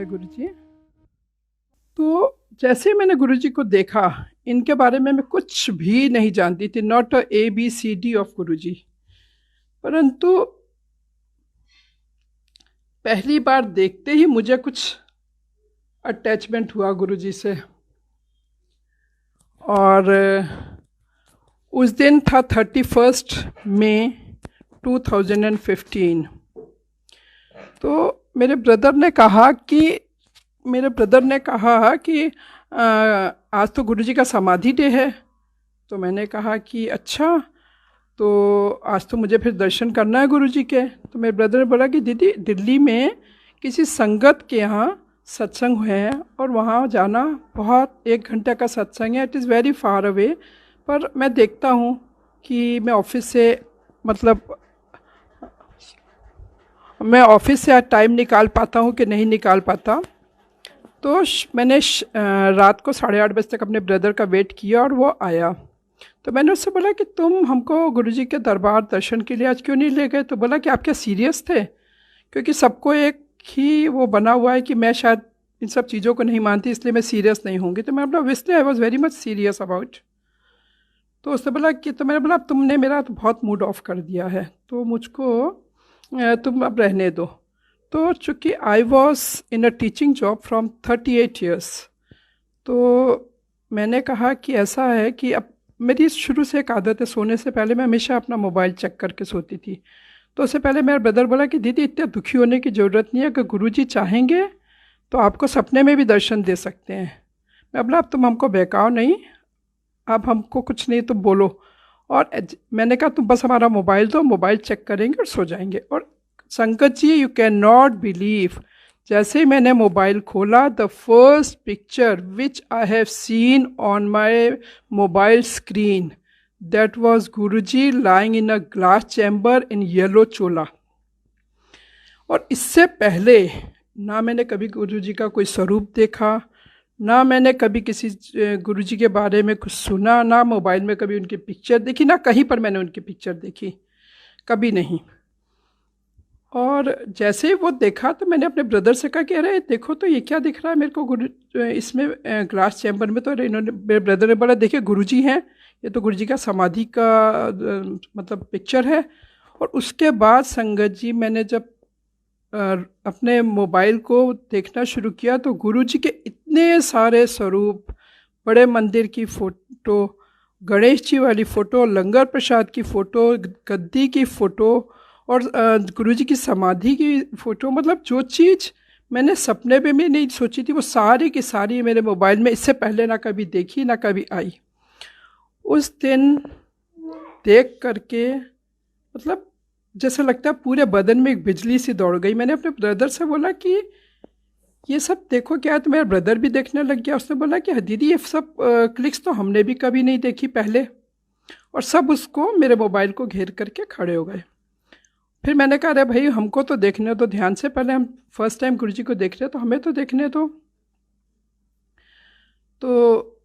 गुरुजी। तो जैसे मैंने गुरुजी को देखा, इनके बारे में मैं कुछ भी नहीं जानती थी, नॉट ABCD ऑफ गुरुजी। परंतु पहली बार देखते ही मुझे कुछ अटैचमेंट हुआ गुरुजी से। और उस दिन था 31 मई 2015। तो मेरे ब्रदर ने कहा कि आज तो गुरुजी का समाधि डे है। तो मैंने कहा कि अच्छा, तो आज तो मुझे फिर दर्शन करना है गुरुजी के। तो मेरे ब्रदर ने बोला कि दीदी, दिल्ली में किसी संगत के यहाँ सत्संग हुए हैं और वहाँ जाना, बहुत 1 घंटे का सत्संग है, it is very far away. पर मैं देखता हूँ कि मैं ऑफिस से टाइम निकाल पाता हूँ कि नहीं निकाल पाता। तो मैंने रात को 8:30 बजे तक अपने ब्रदर का वेट किया और वो आया। तो मैंने उससे बोला कि तुम हमको गुरुजी के दरबार दर्शन के लिए आज क्यों नहीं ले गए? तो बोला कि आप क्या सीरियस थे? क्योंकि सबको एक ही वो बना हुआ है कि मैं शायद इन सब चीज़ों को नहीं मानती, इसलिए मैं सीरियस नहीं होंगी। तो मैं बोला obviously I was very much serious about. तो उसने बोला कि, तो मैंने बोला तुमने मेरा तो बहुत मूड ऑफ कर दिया है, तो मुझको तुम अब रहने दो। तो चूँकि I was in a teaching job from 38 years, तो मैंने कहा कि ऐसा है कि अब मेरी शुरू से एक आदत है, सोने से पहले मैं हमेशा अपना मोबाइल चेक करके सोती थी। तो उससे पहले मेरा ब्रदर बोला कि दीदी, इतने दुखी होने की ज़रूरत नहीं है, अगर गुरुजी चाहेंगे तो आपको सपने में भी दर्शन दे सकते हैं। मैं बोला अब तुम हमको बहकाओ नहीं, अब हमको कुछ नहीं तो बोलो। और मैंने कहा तुम बस हमारा मोबाइल दो, मोबाइल चेक करेंगे और सो जाएंगे। और संगत जी, यू कैन नॉट बिलीव, जैसे ही मैंने मोबाइल खोला, the first picture which I have seen on my mobile screen, that was Guruji lying in a glass chamber in yellow chola. और इससे पहले ना मैंने कभी गुरुजी का कोई स्वरूप देखा, ना मैंने कभी किसी गुरुजी के बारे में कुछ सुना, ना मोबाइल में कभी उनकी पिक्चर देखी, ना कहीं पर मैंने उनकी पिक्चर देखी, कभी नहीं। और जैसे ही वो देखा तो मैंने अपने ब्रदर से कहा कि अरे देखो तो ये क्या दिख रहा है मेरे को गुरु इसमें ग्लास चैम्बर में। तो इन्होंने, मेरे ब्रदर ने बोला देखिए गुरुजी हैं, ये तो गुरुजी का समाधि का मतलब पिक्चर है। और उसके बाद संगत जी, मैंने जब अपने मोबाइल को देखना शुरू किया तो गुरुजी के इतने सारे स्वरूप, बड़े मंदिर की फ़ोटो, गणेश जी वाली फ़ोटो, लंगर प्रसाद की फ़ोटो, गद्दी की फ़ोटो और गुरुजी की समाधि की फ़ोटो, मतलब जो चीज़ मैंने सपने में भी नहीं सोची थी वो सारी की सारी मेरे मोबाइल में इससे पहले ना कभी देखी ना कभी आई। उस दिन देख करके मतलब जैसा लगता है पूरे बदन में एक बिजली सी दौड़ गई। मैंने अपने ब्रदर से बोला कि ये सब देखो क्या है, तो मेरा ब्रदर भी देखने लग गया। उसने बोला कि दीदी ये सब क्लिक्स तो हमने भी कभी नहीं देखी पहले। और सब उसको, मेरे मोबाइल को घेर करके खड़े हो गए। फिर मैंने कहा अरे भाई, हमको तो देखने दो ध्यान से, पहले हम फर्स्ट टाइम गुरुजी को देख रहे हैं तो हमें तो देखने दो। तो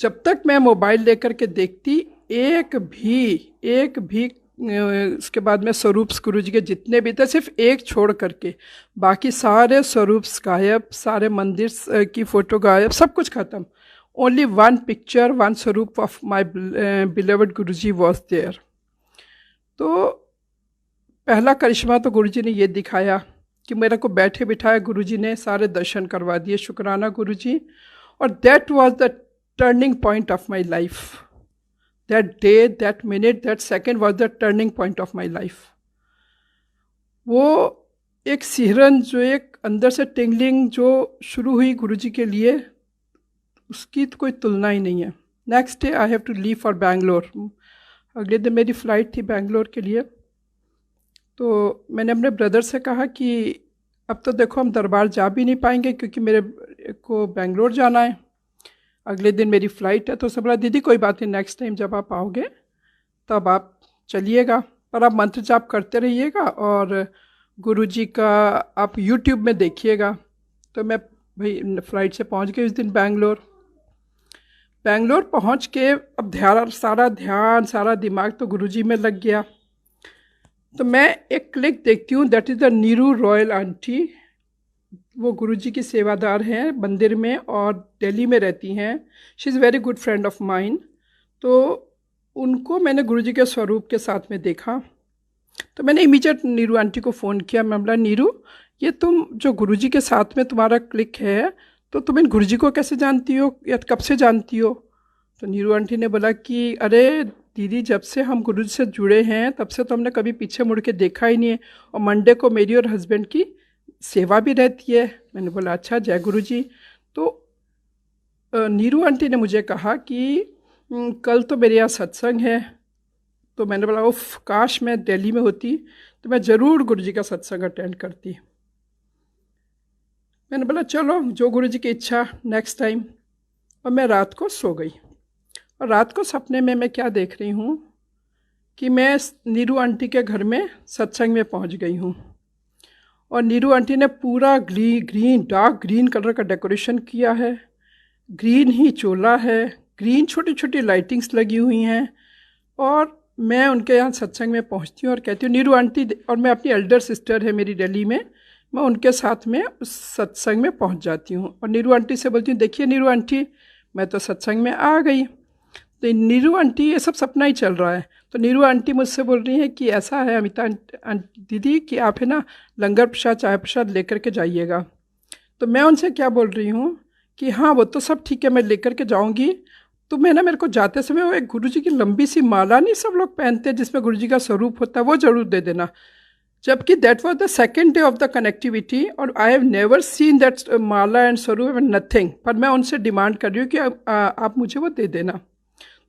जब तक मैं मोबाइल लेकर के देखती, एक भी उसके बाद में स्वरूप गुरुजी के जितने भी थे, सिर्फ एक छोड़ करके बाकी सारे स्वरूप गायब, सारे मंदिर की फ़ोटो गायब, सब कुछ ख़त्म। Only one picture, one swaroop of my beloved Guruji was there. तो पहला करिश्मा तो गुरुजी ने ये दिखाया कि मेरे को बैठे बिठाए गुरुजी ने सारे दर्शन करवा दिए, शुक्राना गुरुजी। और that was the turning point of my life. That day, that minute, that second was the turning point of my life. वो एक सिहरन, जो एक अंदर से टिंगलिंग जो शुरू हुई गुरुजी के लिए, उसकी तो कोई तुलना ही नहीं है। Next day I have to leave for Bangalore. अगले दिन मेरी फ़्लाइट थी बैंगलोर के लिए। तो मैंने अपने ब्रदर से कहा कि अब तो देखो हम दरबार जा भी नहीं पाएंगे क्योंकि मेरे को बेंगलोर जाना है, अगले दिन मेरी फ़्लाइट है। तो उसने बोला दीदी कोई बात नहीं, नेक्स्ट टाइम जब आप आओगे तब आप चलिएगा, पर आप मंत्र जाप करते रहिएगा और गुरुजी का आप यूट्यूब में देखिएगा। तो मैं भाई फ़्लाइट से पहुंच गई उस दिन बेंगलोर। पहुंच के अब सारा दिमाग तो गुरुजी में लग गया। तो मैं एक क्लिक देखती हूँ, that is the Neeru royal aunty वो गुरुजी की सेवादार हैं मंदिर में और दिल्ली में रहती हैं। She is very good friend of mine. तो उनको मैंने गुरुजी के स्वरूप के साथ में देखा, तो मैंने इमीडिएट नीरू आंटी को फ़ोन किया। मैं बोला, नीरू, ये तुम जो गुरुजी के साथ में तुम्हारा क्लिक है, तो तुम इन गुरुजी को कैसे जानती हो या कब से जानती हो? तो नीरू आंटी ने बोला कि अरे दीदी, जब से हम गुरुजी से जुड़े हैं तब से तो हमने कभी पीछे मुड़ के देखा ही नहीं है, और मंडे को मेरी और हस्बैंड की सेवा भी रहती है। मैंने बोला, अच्छा, जय गुरुजी। तो नीरू आंटी ने मुझे कहा कि कल तो मेरे यहाँ सत्संग है। तो मैंने बोला, उफ, काश मैं दिल्ली में होती तो मैं ज़रूर गुरुजी का सत्संग अटेंड करती। मैंने बोला, चलो जो गुरुजी की इच्छा, नेक्स्ट टाइम। और मैं रात को सो गई, और रात को सपने में मैं क्या देख रही हूँ कि मैं नीरू आंटी के घर में सत्संग में पहुँच गई हूँ, और नीरू आंटी ने पूरा ग्रीन, डार्क ग्रीन कलर का डेकोरेशन किया है, ग्रीन ही चोला है, ग्रीन छोटी छोटी लाइटिंग्स लगी हुई हैं। और मैं उनके यहाँ सत्संग में पहुँचती हूँ और कहती हूँ, नीरू आंटी, और मैं अपनी एल्डर सिस्टर है मेरी दिल्ली में, मैं उनके साथ में उस सत्संग में पहुँच जाती हूँ और नीरू आंटी से बोलती हूँ, देखिए नीरू आंटी, मैं तो सत्संग में आ गई। तो नीरू आंटी, ये सब सपना ही चल रहा है। तो नीरू आंटी मुझसे बोल रही हैं कि ऐसा है अमिता दीदी कि आप है ना लंगर प्रसाद, चाय प्रसाद लेकर के जाइएगा। तो मैं उनसे क्या बोल रही हूँ कि हाँ, वो तो सब ठीक है, मैं लेकर के जाऊँगी। तो मैं ना, मेरे को जाते समय वो एक गुरुजी की लंबी सी माला नहीं सब लोग पहनते हैं जिसमें गुरुजी का स्वरूप होता है, वो ज़रूर दे देना। जबकि that was the second day of the connectivity, और I have never seen that mala and swaroop and nothing. पर मैं उनसे डिमांड कर रही हूँ कि आप मुझे वो दे देना।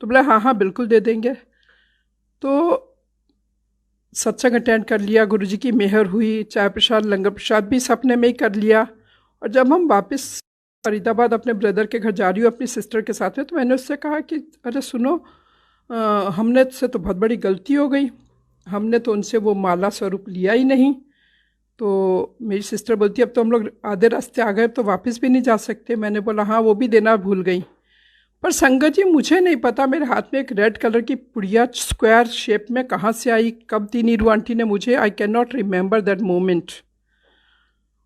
तो बोला, हाँ हाँ बिल्कुल दे देंगे। तो सत्संग अटेंड कर लिया, गुरुजी की मेहर हुई, चाय प्रसाद, लंगर प्रसाद भी सपने में ही कर लिया। और जब हम वापस फरीदाबाद अपने ब्रदर के घर जा रही हूँ अपनी सिस्टर के साथ में, तो मैंने उससे कहा कि अरे सुनो, हमने से तो बहुत बड़ी गलती हो गई, हमने तो उनसे वो माला स्वरूप लिया ही नहीं। तो मेरी सिस्टर बोलती, अब तो हम लोग आधे रास्ते आ गए, तो वापस भी नहीं जा सकते। मैंने बोला, हाँ वो भी देना भूल गई। पर संगत जी, मुझे नहीं पता मेरे हाथ में एक रेड कलर की पुड़िया स्क्वायर शेप में कहाँ से आई, कब दी नीरू आंटी ने मुझे, I can not remember that moment.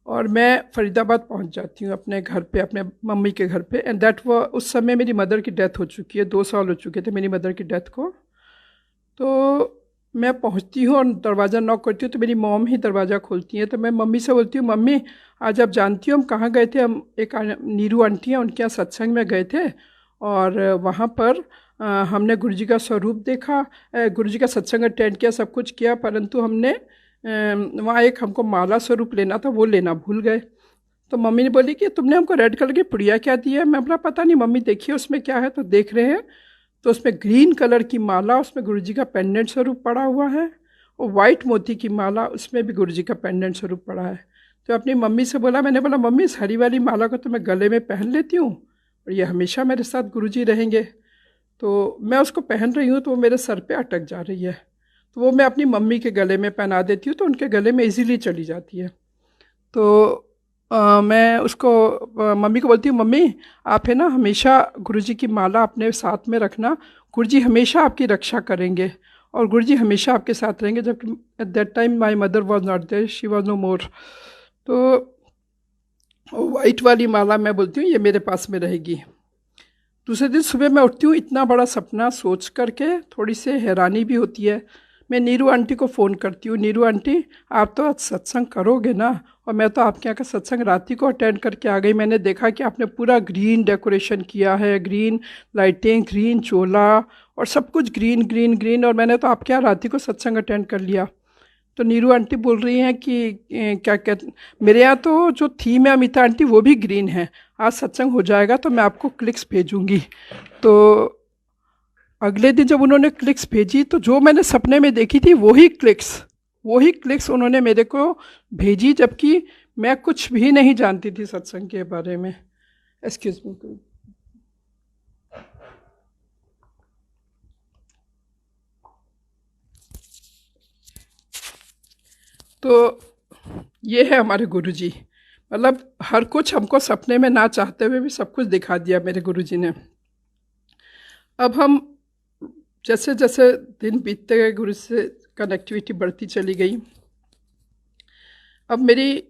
और मैं फरीदाबाद पहुंच जाती हूँ अपने घर पे, अपने मम्मी के घर पे। एंड दैट वो उस समय मेरी मदर की डेथ हो चुकी है, 2 साल हो चुके थे मेरी मदर की डेथ को। तो मैं पहुंचती हूँ और दरवाज़ा नॉक करती हूँ, तो मेरी मॉम ही दरवाज़ा खोलती हैं। तो मैं मम्मी से बोलती हूँ, मम्मी आज आप जानती हो हम कहाँ गए थे? हम एक नीरू आंटी हैं, उनके यहाँ सत्संग में गए थे, और वहाँ पर हमने गुरुजी का स्वरूप देखा, गुरुजी का सत्संग अटेंड किया, सब कुछ किया, परंतु हमने वहाँ एक हमको माला स्वरूप लेना था, वो लेना भूल गए। तो मम्मी ने बोली कि तुमने हमको रेड कलर की पुड़िया क्या दी है? मैं बोला, पता नहीं मम्मी, देखिए उसमें क्या है। तो देख रहे हैं, तो उसमें ग्रीन कलर की माला, उसमें गुरुजी का पेंडेंट स्वरूप पड़ा हुआ है, और वाइट मोती की माला, उसमें भी गुरुजी का पेंडेंट स्वरूप पड़ा है। तो अपनी मम्मी से बोला, मैंने बोला, मम्मी इस हरी वाली माला को तो मैं गले में पहन लेती हूँ और ये हमेशा मेरे साथ गुरुजी रहेंगे। तो मैं उसको पहन रही हूँ तो वो मेरे सर पे अटक जा रही है, तो वो मैं अपनी मम्मी के गले में पहना देती हूँ, तो उनके गले में इजीली चली जाती है। तो मैं उसको मम्मी को बोलती हूँ, मम्मी आप है ना हमेशा गुरुजी की माला अपने साथ में रखना, गुरुजी हमेशा आपकी रक्षा करेंगे और गुरुजी हमेशा आपके साथ रहेंगे। जबकि at that time my mother was not there, she was no more. तो वाइट वाली माला मैं बोलती हूँ ये मेरे पास में रहेगी। दूसरे दिन सुबह मैं उठती हूँ, इतना बड़ा सपना सोच करके थोड़ी सी हैरानी भी होती है। मैं नीरू आंटी को फ़ोन करती हूँ, नीरू आंटी आप तो आज सत्संग करोगे ना? और मैं तो आपके यहाँ का सत्संग रात ही को अटेंड करके आ गई। मैंने देखा कि आपने पूरा ग्रीन डेकोरेशन किया है, ग्रीन लाइटें, ग्रीन चोला, और सब कुछ ग्रीन ग्रीन ग्रीन, और मैंने तो आपके यहाँ रात ही को सत्संग अटेंड कर लिया। तो नीरू आंटी बोल रही हैं कि क्या कहते, मेरे यहाँ तो जो थीम है अमिता आंटी वो भी ग्रीन है, आज सत्संग हो जाएगा तो मैं आपको क्लिक्स भेजूँगी। तो अगले दिन जब उन्होंने क्लिक्स भेजी, तो जो मैंने सपने में देखी थी वही क्लिक्स उन्होंने मेरे को भेजी, जबकि मैं कुछ भी नहीं जानती थी सत्संग के बारे में। Excuse me. तो ये है हमारे गुरुजी, मतलब हर कुछ हमको सपने में ना चाहते हुए भी सब कुछ दिखा दिया मेरे गुरुजी ने। अब हम जैसे जैसे दिन बीतते गए, गुरु से कनेक्टिविटी बढ़ती चली गई। अब मेरी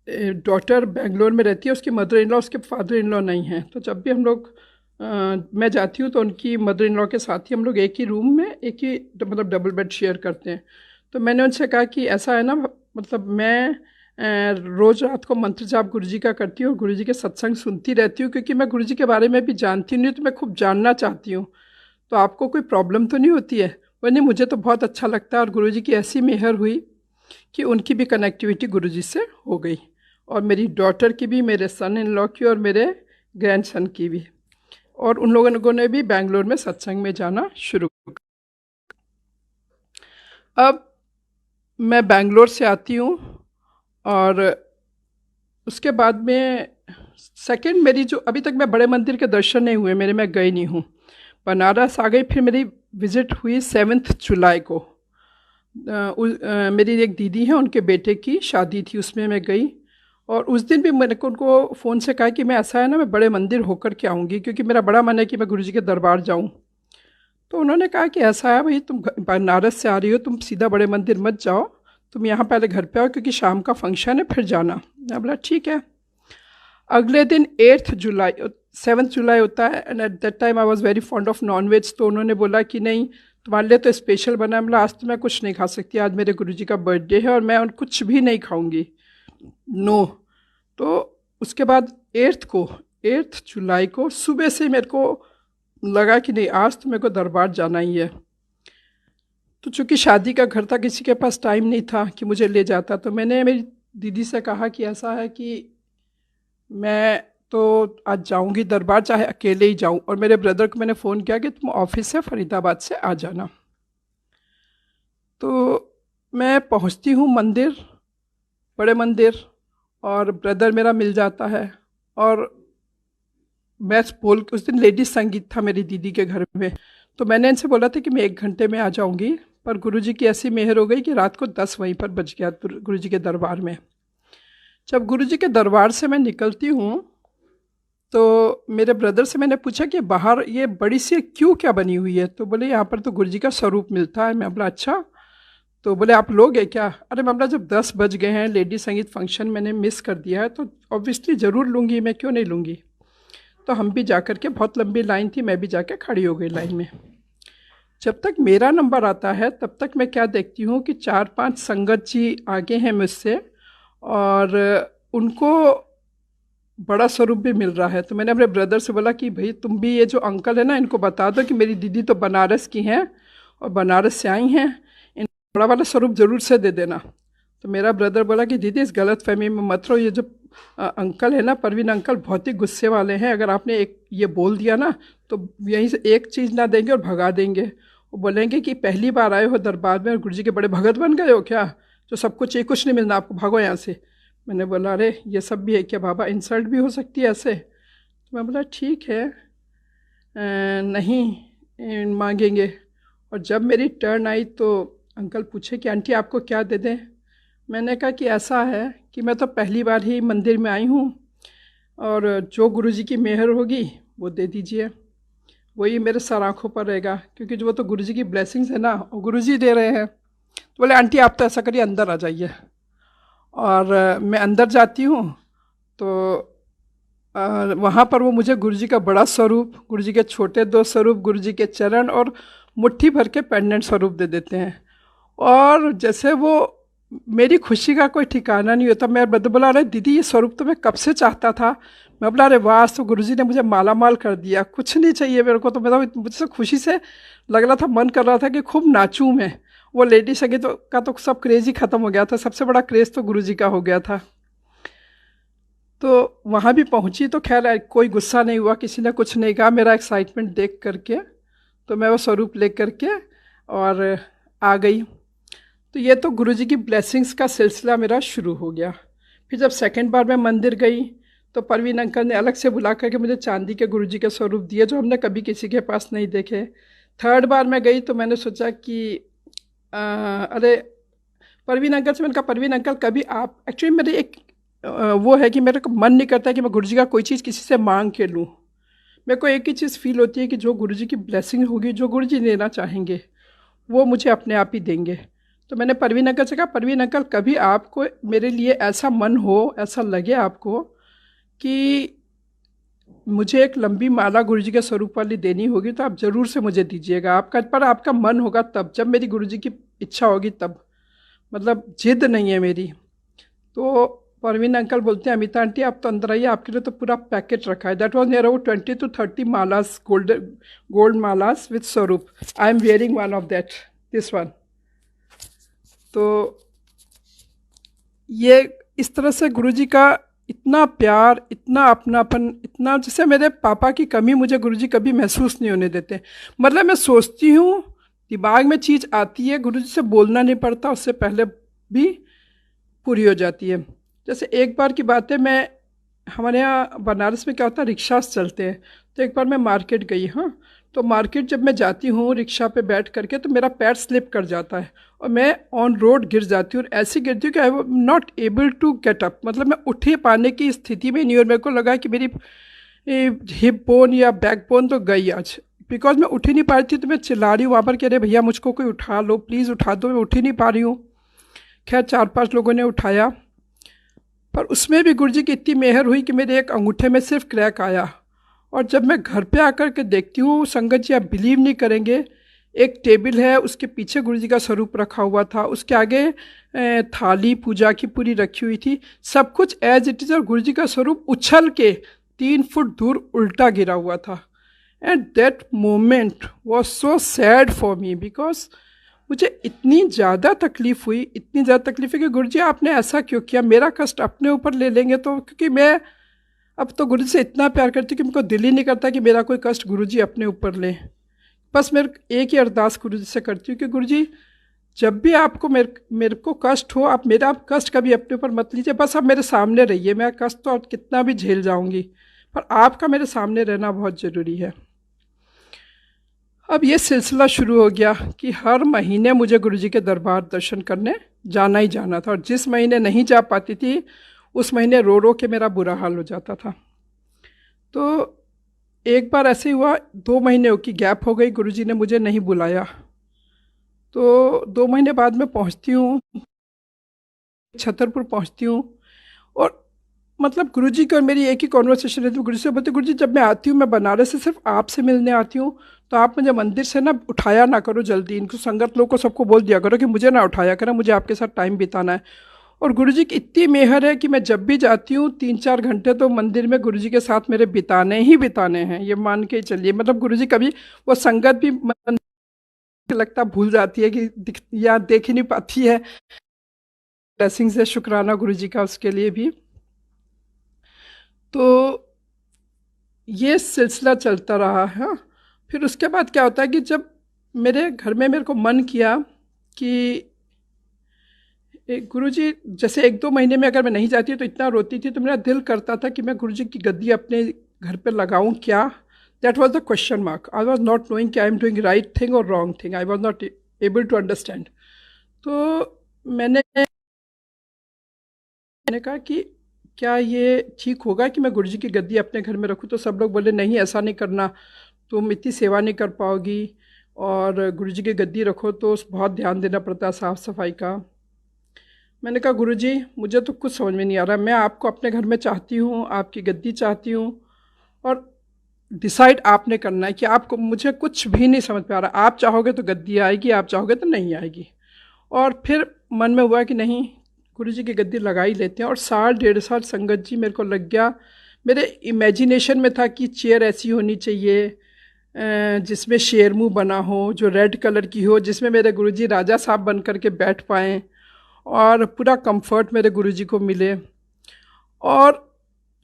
डॉटर बेंगलोर में रहती है, उसकी मदर इन लॉ, उसके फादर इन लॉ नहीं हैं। तो जब भी हम लोग मैं जाती हूँ तो उनकी मदर इन लॉ के साथ ही हम लोग एक ही रूम में एक ही मतलब डबल बेड शेयर करते हैं। तो मैंने उनसे कहा कि ऐसा है ना, मतलब मैं रोज़ रात को मंत्र जाप गुरु जी का करती हूँ और गुरु जी के सत्संग सुनती रहती हूँ, क्योंकि मैं गुरु जी के बारे में भी जानती नहीं, तो मैं खूब जानना चाहती हूँ। तो आपको कोई प्रॉब्लम तो नहीं होती है? वो नहीं, मुझे तो बहुत अच्छा लगता है। और गुरु जी की ऐसी मेहर हुई कि उनकी भी कनेक्टिविटी गुरु जी से हो गई, और मेरी डॉटर की भी, मेरे सन इन लॉ की और मेरे ग्रैंडसन की भी। और उन लोगों ने भी बेंगलोर में सत्संग में जाना शुरू किया। अब मैं बेंगलोर से आती हूँ और उसके बाद में सेकंड मेरी जो, अभी तक मैं बड़े मंदिर के दर्शन नहीं हुए मेरे, मैं गई नहीं हूँ। बनारस आ गई, फिर मेरी विज़िट हुई 7 जुलाई को। मेरी एक दीदी है, उनके बेटे की शादी थी, उसमें मैं गई। और उस दिन भी मैंने उनको फ़ोन से कहा कि मैं ऐसा है ना, मैं बड़े मंदिर होकर के आऊँगी, क्योंकि मेरा बड़ा मन है कि मैं गुरुजी के दरबार जाऊँ। तो उन्होंने कहा कि ऐसा है भाई, तुम बनारस से आ रही हो, तुम सीधा बड़े मंदिर मत जाओ, तुम यहाँ पहले घर पे आओ, क्योंकि शाम का फंक्शन है, फिर जाना। मैं बोला ठीक है। अगले दिन 8 जुलाई, 7 जुलाई होता है, and at that time I was very fond of non veg. तो उन्होंने बोला कि नहीं, तुम्हारे लिए तो स्पेशल बना है। मतलब आज तो मैं कुछ नहीं खा सकती, आज मेरे गुरुजी का बर्थडे है और मैं कुछ भी नहीं खाऊंगी, नो। तो उसके बाद 8 जुलाई को सुबह से मेरे को लगा कि नहीं, आज तो मेरे को दरबार जाना ही है। तो चूँकि शादी का घर था, किसी के पास टाइम नहीं था कि मुझे ले जाता, तो मैंने मेरी दीदी से कहा कि ऐसा है कि मैं तो आज जाऊंगी दरबार, चाहे अकेले ही जाऊं। और मेरे ब्रदर को मैंने फ़ोन किया कि तुम ऑफिस से फरीदाबाद से आ जाना। तो मैं पहुंचती हूं मंदिर, बड़े मंदिर, और ब्रदर मेरा मिल जाता है। और मैं बोल, उस दिन लेडीज संगीत था मेरी दीदी के घर में, तो मैंने इनसे बोला था कि मैं 1 घंटे में आ जाऊंगी। पर गुरुजी की ऐसी मेहर हो गई कि रात को 10 वहीं पर बज गया गुरुजी के दरबार में। जब गुरुजी के दरबार से मैं निकलती हूँ तो मेरे ब्रदर से मैंने पूछा कि बाहर ये बड़ी सी क्यों क्या बनी हुई है? तो बोले यहाँ पर तो गुरुजी का स्वरूप मिलता है। मैं बोला अच्छा। तो बोले आप लोग हैं क्या? अरे मैं बोला जब 10 बज गए हैं, लेडी संगीत फंक्शन मैंने मिस कर दिया है, तो ऑब्वियसली ज़रूर लूँगी, मैं क्यों नहीं लूँगी। तो हम भी जा कर के, बहुत लंबी लाइन थी, मैं भी जाके खड़ी हो गई लाइन में। जब तक मेरा नंबर आता है तब तक मैं क्या देखती हूँ कि 4-5 संगत जी आगे हैं मुझसे, और उनको बड़ा स्वरूप भी मिल रहा है। तो मैंने अपने ब्रदर से बोला कि भाई तुम भी ये जो अंकल है ना, इनको बता दो कि मेरी दीदी तो बनारस की हैं और बनारस से आई हैं, इन बड़ा वाला स्वरूप ज़रूर से दे देना। तो मेरा ब्रदर बोला कि दीदी इस गलत फहमी में मत रहो, ये जो अंकल है ना, परवीन अंकल, बहुत ही गुस्से वाले हैं। अगर आपने एक ये बोल दिया ना तो यहीं से एक चीज़ ना देंगे और भगा देंगे। वो बोलेंगे कि पहली बार आए हो दरबार में और गुरुजी के बड़े भगत बन गए हो क्या, जो सब कुछ चाहिए कुछ नहीं मिलना आपको, भागो यहाँ से। मैंने बोला अरे ये सब भी है क्या बाबा, इंसल्ट भी हो सकती है ऐसे? तो मैं बोला ठीक है, नहीं मांगेंगे। और जब मेरी टर्न आई तो अंकल पूछे कि आंटी आपको क्या दे दें? मैंने कहा कि ऐसा है कि मैं तो पहली बार ही मंदिर में आई हूँ, और जो गुरुजी की मेहर होगी वो दे दीजिए, वही मेरे सर आँखों पर रहेगा, क्योंकि जो वो तो गुरुजी की ब्लेसिंग्स है ना, वो गुरुजी दे रहे हैं। तो बोले आंटी आप तो ऐसा करिए, अंदर आ जाइए। और मैं अंदर जाती हूँ तो वहाँ पर वो मुझे गुरुजी का बड़ा स्वरूप, गुरुजी के छोटे 2 स्वरूप, गुरुजी के चरण और मुट्ठी भर के पेंडेंट स्वरूप दे देते हैं। और जैसे वो, मेरी खुशी का कोई ठिकाना नहीं होता। मैं ब्रदर बोला अरे दीदी ये स्वरूप तो मैं कब से चाहता था। मैं बोला अरे वाह, तो गुरुजी ने मुझे माला माल कर दिया, कुछ नहीं चाहिए मेरे को। तो मैं तो मुझसे खुशी से लग रहा था, मन कर रहा था कि खूब नाचूं मैं। वो लेडी संगीत का तो सब क्रेज़ ही ख़त्म हो गया था, सबसे बड़ा क्रेज़ तो गुरुजी का हो गया था। तो वहाँ भी पहुँची तो खैर कोई गुस्सा नहीं हुआ, किसी ने कुछ नहीं कहा, मेरा एक्साइटमेंट देख करके। तो मैं वो स्वरूप ले करके और आ गई। तो ये तो गुरुजी की ब्लेसिंग्स का सिलसिला मेरा शुरू हो गया। फिर जब सेकंड बार मैं मंदिर गई तो परवीन अंकल ने अलग से बुला करके मुझे चांदी के गुरुजी के स्वरूप दिए, जो हमने कभी किसी के पास नहीं देखे। थर्ड बार मैं गई तो मैंने सोचा कि अरे परवीन अंकल से मैंने कहा परवीन अंकल कभी आप, एक्चुअली मेरी एक वो है कि मेरे को मन नहीं करता कि मैं गुरुजी का कोई चीज़ किसी से मांग के लूँ। मेरे को एक ही चीज़ फील होती है कि जो गुरुजी की ब्लेसिंग होगी, जो गुरुजी देना चाहेंगे वो मुझे अपने आप ही देंगे। तो मैंने परवीन अंकल से कहा, परवीन अंकल कभी आपको मेरे लिए ऐसा मन हो, ऐसा लगे आपको कि मुझे एक लंबी माला गुरुजी के स्वरूप वाली देनी होगी तो आप ज़रूर से मुझे दीजिएगा। आपका पर आपका मन होगा तब, जब मेरी गुरुजी की इच्छा होगी तब, मतलब जिद नहीं है मेरी। तो परवीन अंकल बोलते हैं, अमिता आंटी आप तो अंदर आइए, आपके लिए तो पूरा पैकेट रखा है। That was near about 20 to 30 malas, gold malas with swaroop. I am wearing one of that, this one. तो ये इस तरह से गुरुजी का इतना प्यार, इतना अपनापन, इतना, जैसे मेरे पापा की कमी मुझे गुरुजी कभी महसूस नहीं होने देते। मतलब मैं सोचती हूँ, दिमाग में चीज़ आती है, गुरुजी से बोलना नहीं पड़ता, उससे पहले भी पूरी हो जाती है। जैसे एक बार की बात है, मैं हमारे यहाँ बनारस में क्या होता है, रिक्शास चलते हैं। तो एक बार मैं मार्केट गई, हाँ, तो मार्केट जब मैं जाती हूँ रिक्शा पे बैठ करके तो मेरा पैर स्लिप कर जाता है और मैं ऑन रोड गिर जाती हूँ, और ऐसी गिरती हूँ कि I am not able to get up. मतलब मैं उठे पाने की स्थिति में नहीं, और मेरे को लगा कि मेरी हिप बोन या बैक बोन तो गई आज, बिकॉज मैं उठ ही नहीं पा रही थी। तो मैं चिल्ला रही हूँ वहाँ पर, कह रहे भैया मुझको कोई उठा लो, प्लीज़ उठा दो, मैं उठ ही नहीं पा रही हूँ। खैर 4-5 लोगों ने उठाया, पर उसमें भी गुरुजी की इतनी मेहर हुई कि मेरे एक अंगूठे में सिर्फ क्रैक आया। और जब मैं घर पे आकर के देखती हूँ, संगत जी आप बिलीव नहीं करेंगे, एक टेबल है, उसके पीछे गुरुजी का स्वरूप रखा हुआ था, उसके आगे थाली पूजा की पूरी रखी हुई थी, सब कुछ एज इट इज़, और गुरुजी का स्वरूप उछल के 3 फुट दूर उल्टा गिरा हुआ था। And that moment was so sad for me, because मुझे इतनी ज़्यादा तकलीफ़ हुई, इतनी ज़्यादा तकलीफ़ है कि गुरुजी आपने ऐसा क्यों किया, मेरा कष्ट अपने ऊपर ले लेंगे तो, क्योंकि मैं अब तो गुरुजी से इतना प्यार करती हूँ कि मुझको दिल ही नहीं करता कि मेरा कोई कष्ट गुरुजी अपने ऊपर ले। बस मेरे एक ही अरदास गुरुजी से करती हूँ कि गुरुजी जब भी आपको मेरे को कष्ट हो, आप मेरा कष्ट कभी अपने ऊपर मत लीजिए, बस आप मेरे सामने रहिए। मैं कष्ट तो कितना भी झेल जाऊँगी, पर आपका मेरे सामने रहना बहुत ज़रूरी है। अब ये सिलसिला शुरू हो गया कि हर महीने मुझे गुरुजी के दरबार दर्शन करने जाना ही जाना था, और जिस महीने नहीं जा पाती थी उस महीने रो रो के मेरा बुरा हाल हो जाता था। तो एक बार ऐसे ही हुआ, 2 महीने की गैप हो गई, गुरुजी ने मुझे नहीं बुलाया। तो 2 महीने बाद में पहुंचती हूँ, छतरपुर पहुंचती हूँ, और मतलब गुरुजी की और मेरी एक ही कॉन्वर्सेशन रहती है। गुरुजी से बोलते, गुरुजी जब मैं आती हूँ, मैं बनारस से सिर्फ आपसे मिलने आती हूँ, तो आप मुझे मंदिर से ना उठाया ना करो जल्दी, इनको संगत लोग को सबको बोल दिया करो कि मुझे ना उठाया करो, मुझे आपके साथ टाइम बिताना है। और गुरुजी की इतनी मेहर है कि मैं जब भी जाती हूँ 3-4 घंटे तो मंदिर में गुरुजी के साथ मेरे बिताने ही बिताने हैं, ये मान के चलिए। मतलब गुरुजी कभी वो संगत भी लगता भूल जाती है कि या देख ही नहीं पाती है। ब्लेसिंग्स है, शुक्राना गुरुजी का उसके लिए भी। तो ये सिलसिला चलता रहा है। फिर उसके बाद क्या होता है कि जब मेरे घर में मेरे को मन किया कि गुरुजी, जैसे 1-2 महीने में अगर मैं नहीं जाती तो इतना रोती थी, तो मेरा दिल करता था कि मैं गुरुजी की गद्दी अपने घर पे लगाऊं क्या। That was the question mark. I was not knowing कि I am doing right thing और wrong thing, I was not able to understand. तो मैंने कहा कि क्या ये ठीक होगा कि मैं गुरुजी की गद्दी अपने घर में रखूं। तो सब लोग बोले नहीं, ऐसा नहीं करना, तुम इतनी सेवा नहीं कर पाओगी, और गुरुजी की गद्दी रखो तो बहुत ध्यान देना पड़ता है साफ़ सफाई का। मैंने कहा गुरुजी मुझे तो कुछ समझ में नहीं आ रहा, मैं आपको अपने घर में चाहती हूँ, आपकी गद्दी चाहती हूँ, और डिसाइड आपने करना है कि आपको, मुझे कुछ भी नहीं समझ में आ रहा। आप चाहोगे तो गद्दी आएगी, आप चाहोगे तो नहीं आएगी। और फिर मन में हुआ कि नहीं, गुरुजी की गद्दी लगा ही लेते हैं। और 1.5 साल संगत जी मेरे को लग गया। मेरे इमेजिनेशन में था कि चेयर ऐसी होनी चाहिए जिसमें शेर मुँह बना हो, जो रेड कलर की हो, जिसमें मेरे गुरुजी राजा साहब बन कर के बैठ पाएँ और पूरा कंफर्ट मेरे गुरुजी को मिले। और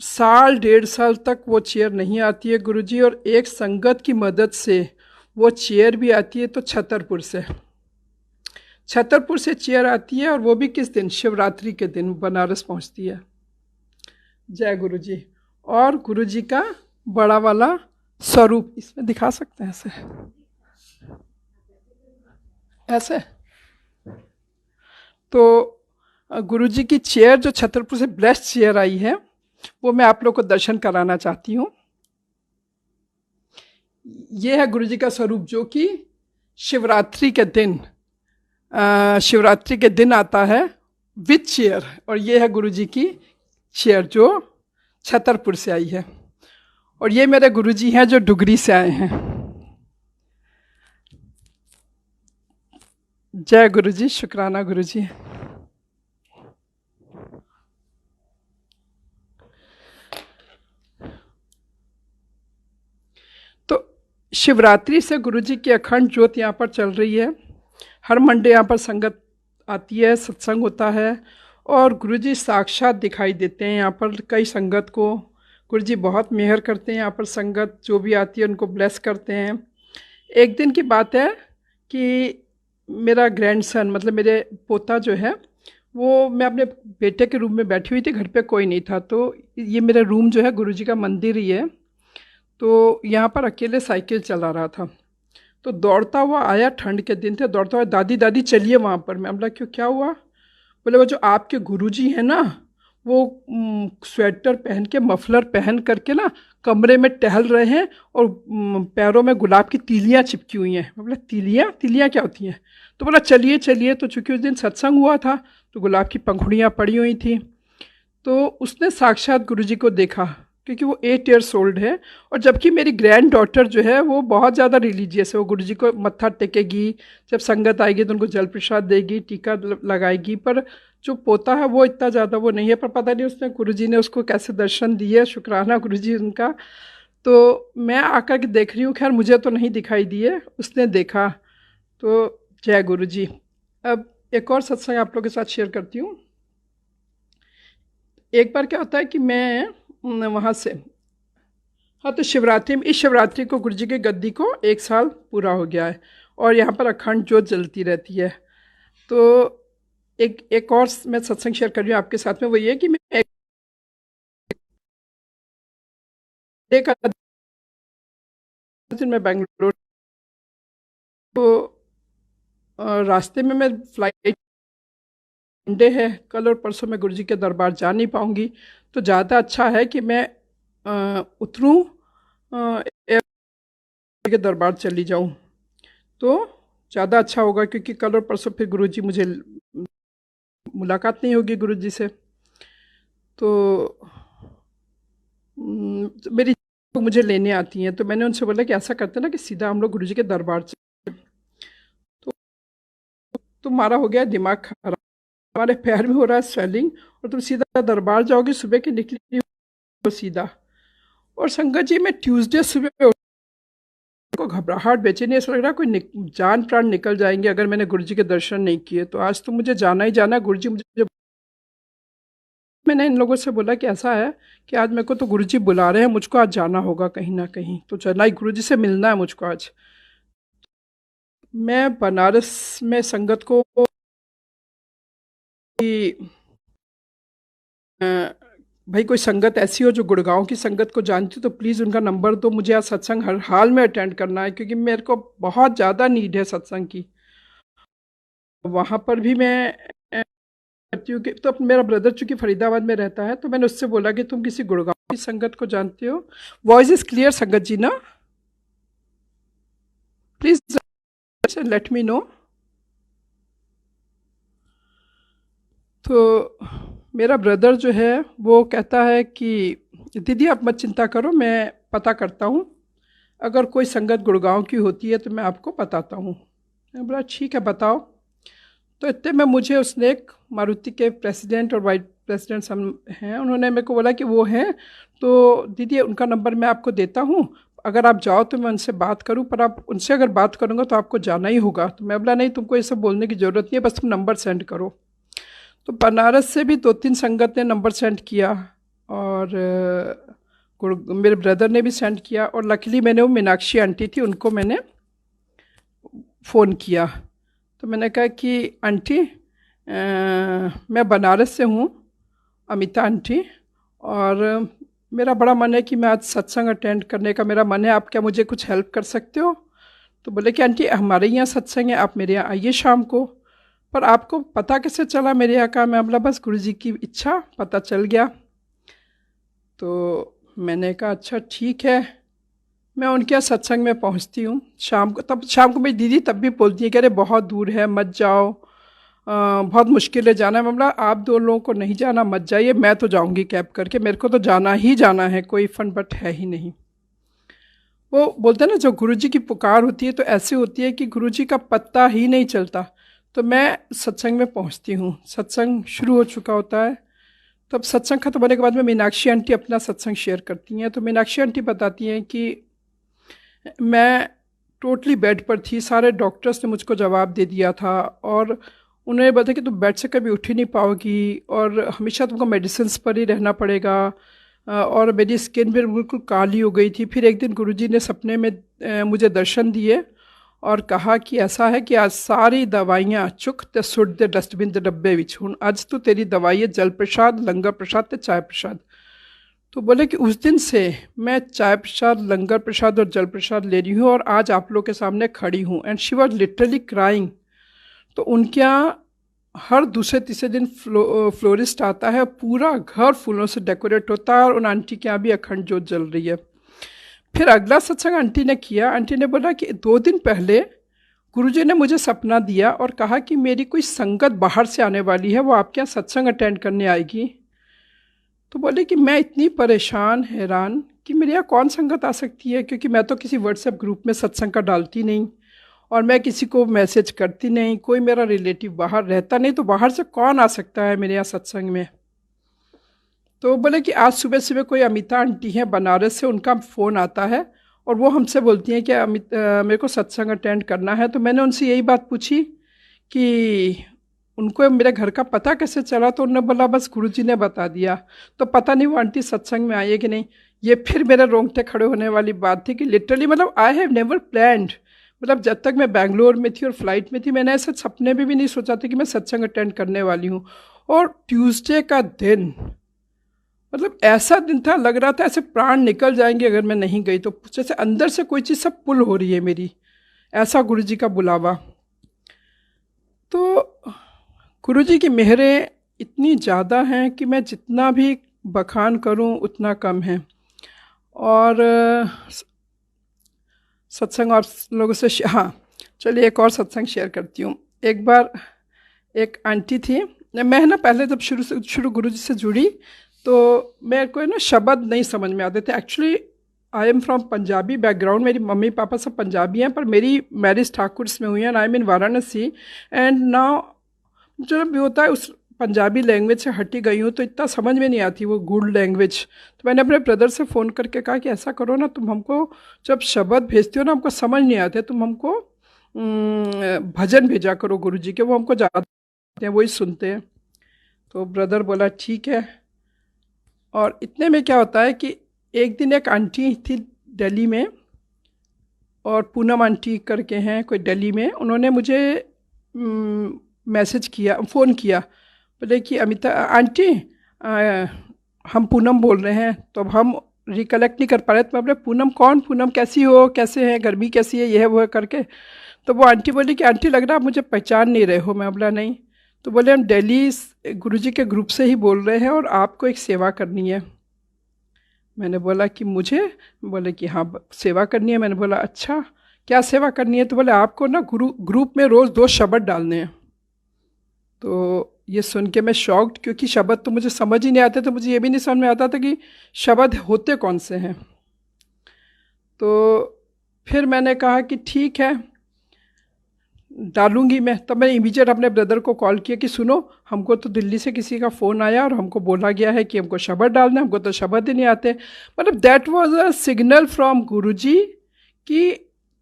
1.5 साल तक वो चेयर नहीं आती है गुरुजी, और एक संगत की मदद से वो चेयर भी आती है। तो छतरपुर से चेयर आती है, और वो भी किस दिन, शिवरात्रि के दिन बनारस पहुंचती है। जय गुरुजी। और गुरुजी का बड़ा वाला स्वरूप इसमें दिखा सकते हैं, ऐसे। तो गुरुजी की चेयर जो छतरपुर से ब्लेस्ड चेयर आई है, वो मैं आप लोग को दर्शन कराना चाहती हूँ। ये है गुरुजी का स्वरूप, जो कि शिवरात्रि के दिन शिवरात्रि के दिन आता है विथ चेयर, और ये है गुरुजी की चेयर जो छतरपुर से आई है, और ये मेरे गुरुजी हैं जो डुगरी से आए हैं। जय गुरुजी, शुक्राना गुरुजी। तो शिवरात्रि से गुरुजी की अखंड ज्योत यहाँ पर चल रही है। हर मंडे यहाँ पर संगत आती है, सत्संग होता है, और गुरुजी साक्षात दिखाई देते हैं यहाँ पर कई संगत को। गुरुजी बहुत मेहर करते हैं यहाँ पर, संगत जो भी आती है उनको ब्लेस करते हैं। एक दिन की बात है कि मेरा ग्रैंडसन, मतलब मेरे पोता जो है वो, मैं अपने बेटे के रूम में बैठी हुई थी, घर पे कोई नहीं था। तो ये मेरा रूम जो है गुरुजी का मंदिर ही है, तो यहाँ पर अकेले साइकिल चला रहा था। तो दौड़ता हुआ आया, ठंड के दिन थे, दौड़ता हुआ, दादी दादी चलिए वहाँ पर। मैं बोला क्यों, क्या हुआ? बोले वो जो आपके गुरुजी हैं ना, वो स्वेटर पहन के, मफलर पहन करके ना कमरे में टहल रहे हैं, और पैरों में गुलाब की तीलियाँ चिपकी हुई हैं। मैं बोला तीलियाँ, तीलियाँ क्या होती हैं? तो बोला चलिए चलिए। तो चूँकि उस दिन सत्संग हुआ था तो गुलाब की पंखुड़ियाँ पड़ी हुई थी, तो उसने साक्षात गुरुजी को देखा, क्योंकि वो 8 ईयर्स ओल्ड है। और जबकि मेरी ग्रैंड डॉटर जो है वो बहुत ज़्यादा रिलीजियस है, वो गुरुजी को मत्था टेकेगी, जब संगत आएगी तो उनको जल प्रसाद देगी, टीका लगाएगी। पर जो पोता है वो इतना ज़्यादा वो नहीं है, पर पता नहीं उसने, गुरुजी ने उसको कैसे दर्शन दिए, शुक्राना गुरुजी उनका। तो मैं आकर के देख रही हूँ, खैर मुझे तो नहीं दिखाई दिए, उसने देखा। तो जय गुरुजी। अब एक और सत्संग आप लोगों के साथ शेयर करती हूँ। एक बार क्या होता है कि मैं वहाँ से, हाँ, तो शिवरात्रि में, इस शिवरात्रि को गुरुजी की गद्दी को 1 साल पूरा हो गया है, और यहाँ पर अखंड ज्योत जलती रहती है। तो एक और मैं सत्संग शेयर कर रही हूँ आपके साथ में, वो ये कि मैं एक दिन मैं बेंगलुरु, तो रास्ते में मैं फ्लाइट, मंडे है कल और परसों, मैं गुरुजी के दरबार जा नहीं पाऊँगी। तो ज़्यादा अच्छा है कि मैं उतरूँ, के दरबार चली जाऊँ, तो ज़्यादा अच्छा होगा, क्योंकि कल और परसों फिर गुरुजी, मुझे मुलाकात नहीं होगी गुरुजी से। तो मेरी मुझे लेने आती हैं, तो मैंने उनसे बोला कि ऐसा करते ना कि सीधा हम लोग गुरुजी के दरबार चले। तो तुम्हारा हो गया दिमाग खराब, हमारे पैर में हो रहा है स्वेलिंग, और तुम सीधा दरबार जाओगी, सुबह की निकली हो सीधा। और संगत जी, मैं ट्यूसडे सुबह को घबराहट, बेचैनी, ऐसा लग रहा है कोई जान प्राण निकल जाएंगे अगर मैंने गुरुजी के दर्शन नहीं किए। तो आज तो मुझे जाना ही जाना है। गुरुजी मुझे, मैंने इन लोगों से बोला कि ऐसा है कि आज मेरे को तो गुरुजी बुला रहे हैं, मुझको आज जाना होगा कहीं ना कहीं, तो चलना ही, गुरुजी से मिलना है मुझको आज। मैं बनारस में संगत को कि भाई कोई संगत ऐसी हो जो गुड़गांव की संगत को जानती हो तो प्लीज़ उनका नंबर दो, मुझे आज सत्संग हर हाल में अटेंड करना है, क्योंकि मेरे को बहुत ज़्यादा नीड है सत्संग की। वहाँ पर भी मैं करती हूँ कि, तो मेरा ब्रदर चूंकि फरीदाबाद में रहता है, तो मैंने उससे बोला कि तुम किसी गुड़गांव की संगत को जानते हो। वॉइस इज क्लियर संगत जी ना? Please let me know. तो मेरा ब्रदर जो है वो कहता है कि दीदी आप मत चिंता करो, मैं पता करता हूँ, अगर कोई संगत गुड़गांव की होती है तो मैं आपको बताता हूँ। मैं बोला ठीक है बताओ। तो इतने में मुझे उसने, एक मारुति के प्रेसिडेंट और वाइस प्रेसिडेंट सब हैं, उन्होंने मेरे को बोला कि वो हैं, तो दीदी उनका नंबर मैं आपको देता हूँ, अगर आप जाओ तो मैं उनसे बात करूँ, पर आप उनसे अगर बात करूँगा तो आपको जाना ही होगा। तो मैं बोला नहीं, तुमको ये सब बोलने की ज़रूरत नहीं है, बस तुम नंबर सेंड करो। तो बनारस से भी 2-3 संगत ने नंबर सेंड किया, और मेरे ब्रदर ने भी सेंड किया, और लकीली मैंने, वो मीनाक्षी आंटी थी, उनको मैंने फ़ोन किया। तो मैंने कहा कि आंटी मैं बनारस से हूँ, अमिता आंटी, और मेरा बड़ा मन है कि मैं आज सत्संग अटेंड करने का मेरा मन है, आप क्या मुझे कुछ हेल्प कर सकते हो? तो बोले कि आंटी हमारे यहाँ सत्संग है, आप मेरे यहाँ आइए शाम को। पर आपको पता कैसे चला मेरे यहाँ का? मैं बोला बस गुरुजी की इच्छा, पता चल गया। तो मैंने कहा अच्छा ठीक है, मैं उनके यहाँ सत्संग में पहुँचती हूँ शाम को। तब शाम को मेरी दीदी तब भी बोलती है कि अरे बहुत दूर है मत जाओ, बहुत मुश्किल है जाना। मैं बोला आप दो लोगों को नहीं जाना मत जाइए, मैं तो जाऊँगी कैब करके, मेरे को तो जाना ही जाना है, कोई फन बट है ही नहीं। वो बोलते हैं ना जो गुरुजी की पुकार होती है तो ऐसे होती है कि गुरुजी का पत्ता ही नहीं चलता। तो मैं सत्संग में पहुंचती हूँ, सत्संग शुरू हो चुका होता है। तब सत्संग खत्म होने के बाद में मीनाक्षी आंटी अपना सत्संग शेयर करती हैं। तो मीनाक्षी आंटी बताती हैं कि मैं टोटली बेड पर थी, सारे डॉक्टर्स ने मुझको जवाब दे दिया था और उन्होंने बताया कि तुम बेड से कभी उठ ही नहीं पाओगी और हमेशा तुमको मेडिसिन पर ही रहना पड़ेगा। और मेरी स्किन भी बिल्कुल काली हो गई थी। फिर एक दिन गुरुजी ने सपने में मुझे दर्शन दिए और कहा कि ऐसा है कि आज सारी दवाइयाँ चुक ते सुट दे डस्टबिन के डब्बे विच, हूँ आज तो तेरी दवाई है जल प्रसाद, लंगर प्रसाद ते चाय प्रसाद। तो बोले कि उस दिन से मैं चाय प्रसाद, लंगर प्रसाद और जल प्रसाद ले रही हूँ और आज आप लोग के सामने खड़ी हूँ। And she was literally crying. तो उनके यहाँ हर दूसरे तीसरे दिन फ्लोरिस्ट आता है, पूरा घर फूलों से डेकोरेट होता है और उन आंटी के यहाँ भी अखंड ज्योत जल रही है। फिर अगला सत्संग आंटी ने किया। आंटी ने बोला कि 2 दिन पहले गुरुजी ने मुझे सपना दिया और कहा कि मेरी कोई संगत बाहर से आने वाली है, वो आपके यहाँ सत्संग अटेंड करने आएगी। तो बोले कि मैं इतनी परेशान हैरान कि मेरे यहाँ कौन संगत आ सकती है, क्योंकि मैं तो किसी व्हाट्सएप ग्रुप में सत्संग का डालती नहीं और मैं किसी को मैसेज करती नहीं, कोई मेरा रिलेटिव बाहर रहता नहीं, तो बाहर से कौन आ सकता है मेरे यहाँ सत्संग में। तो बोले कि आज सुबह सुबह कोई अमिता आंटी हैं बनारस से, उनका फ़ोन आता है और वो हमसे बोलती हैं कि मेरे को सत्संग अटेंड करना है। तो मैंने उनसे यही बात पूछी कि उनको मेरे घर का पता कैसे चला। तो उन्होंने बोला बस गुरुजी ने बता दिया। तो पता नहीं वो आंटी सत्संग में आई है कि नहीं। ये फिर मेरे रोंगटे खड़े होने वाली बात थी कि लिटरली मतलब आई हैव नेवर प्लान्ड, मतलब जब तक मैं बेंगलोर में थी और फ्लाइट में थी मैंने ऐसे सपने में भी नहीं सोचा था कि मैं सत्संग अटेंड करने वाली हूँ। और ट्यूसडे का दिन मतलब ऐसा दिन था, लग रहा था ऐसे प्राण निकल जाएंगे अगर मैं नहीं गई तो, जैसे अंदर से कोई चीज़ सब पुल हो रही है मेरी, ऐसा गुरुजी का बुलावा। तो गुरुजी की मेहरें इतनी ज़्यादा हैं कि मैं जितना भी बखान करूं उतना कम है। और सत्संग और लोगों से हाँ चलिए एक और सत्संग शेयर करती हूँ। एक बार एक आंटी थी, मैं ना पहले जब शुरू गुरुजी से जुड़ी तो मेरे को ना शब्द नहीं समझ में आते थे। Actually I am from Punjabi background, मेरी मम्मी पापा सब पंजाबी हैं, पर मेरी मैरिज ठाकुर में हुई है and I am in Varanasi. And now जब भी होता है उस पंजाबी लैंग्वेज से हटी गई हूँ तो इतना समझ में नहीं आती वो गुड़ लैंग्वेज। तो मैंने अपने ब्रदर से फ़ोन करके कहा कि ऐसा करो ना, तुम हमको जब शब्द भेजते हो ना हमको समझ नहीं आते, तुम हमको भजन भेजा करो गुरुजी के, वो हमको ज़्यादा हैं वही सुनते हैं। तो ब्रदर बोला ठीक है। और इतने में क्या होता है कि एक दिन एक आंटी थी दिल्ली में, और पूनम आंटी करके हैं कोई दिल्ली में, उन्होंने मुझे मैसेज किया, फ़ोन किया, बोले कि अमिता आंटी हम पूनम बोल रहे हैं। तो अब हम रिकलेक्ट नहीं कर पा रहे, तो मैं बोले पूनम कौन, पूनम कैसी हो, कैसे हैं, गर्मी कैसी है, यह है वो है करके। तो वो आंटी बोली कि आंटी लग रहा आप मुझे पहचान नहीं रहे हो। मैं बोला नहीं। तो बोले हम दिल्ली गुरुजी के ग्रुप से ही बोल रहे हैं और आपको एक सेवा करनी है। मैंने बोला कि मुझे, बोले कि हाँ सेवा करनी है। मैंने बोला अच्छा क्या सेवा करनी है। तो बोले आपको ना ग्रुप में रोज़ 2 शब्द डालने हैं। तो ये सुन के मैं शॉक्ड, क्योंकि शब्द तो मुझे समझ ही नहीं आते, तो मुझे ये भी नहीं समझ में आता था कि शब्द होते कौन से हैं। तो फिर मैंने कहा कि ठीक है डालूंगी मैं। तब मैंने इमीडिएट अपने ब्रदर को कॉल किया कि सुनो हमको तो दिल्ली से किसी का फ़ोन आया और हमको बोला गया है कि हमको शब्द डालना है, हमको तो शब्द ही नहीं आते। मतलब that was a signal from Guruji कि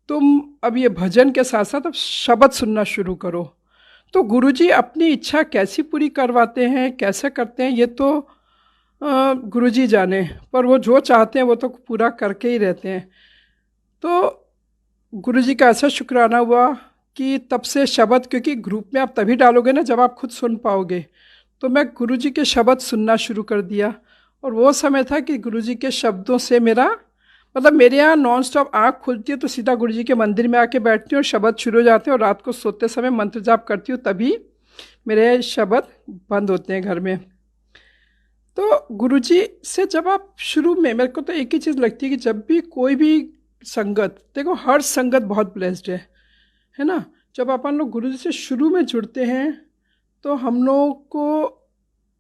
तुम अब ये भजन के साथ साथ अब शब्द सुनना शुरू करो। तो गुरुजी अपनी इच्छा कैसी पूरी करवाते हैं, कैसे करते हैं, ये तो गुरुजी जाने, पर वो जो चाहते हैं वो तो पूरा करके ही रहते हैं। तो गुरुजी का ऐसा शुक्राना हुआ कि तब से शब्द, क्योंकि ग्रुप में आप तभी डालोगे ना जब आप खुद सुन पाओगे, तो मैं गुरुजी के शब्द सुनना शुरू कर दिया। और वो समय था कि गुरुजी के शब्दों से मेरा मतलब मेरे यहाँ नॉन स्टॉप आँख खुलती है तो सीधा गुरुजी के मंदिर में आके बैठती हूँ और शब्द शुरू हो जाते हैं, और रात को सोते समय मंत्र जाप करती हूँ, तभी मेरे शब्द बंद होते हैं घर में। तो गुरुजी से जब आप शुरू में, मेरे को तो एक ही चीज़ लगती है कि जब भी कोई भी संगत, देखो हर संगत बहुत ब्लेस्ड है ना। जब अपन लोग गुरु जी से शुरू में जुड़ते हैं तो हम लोग को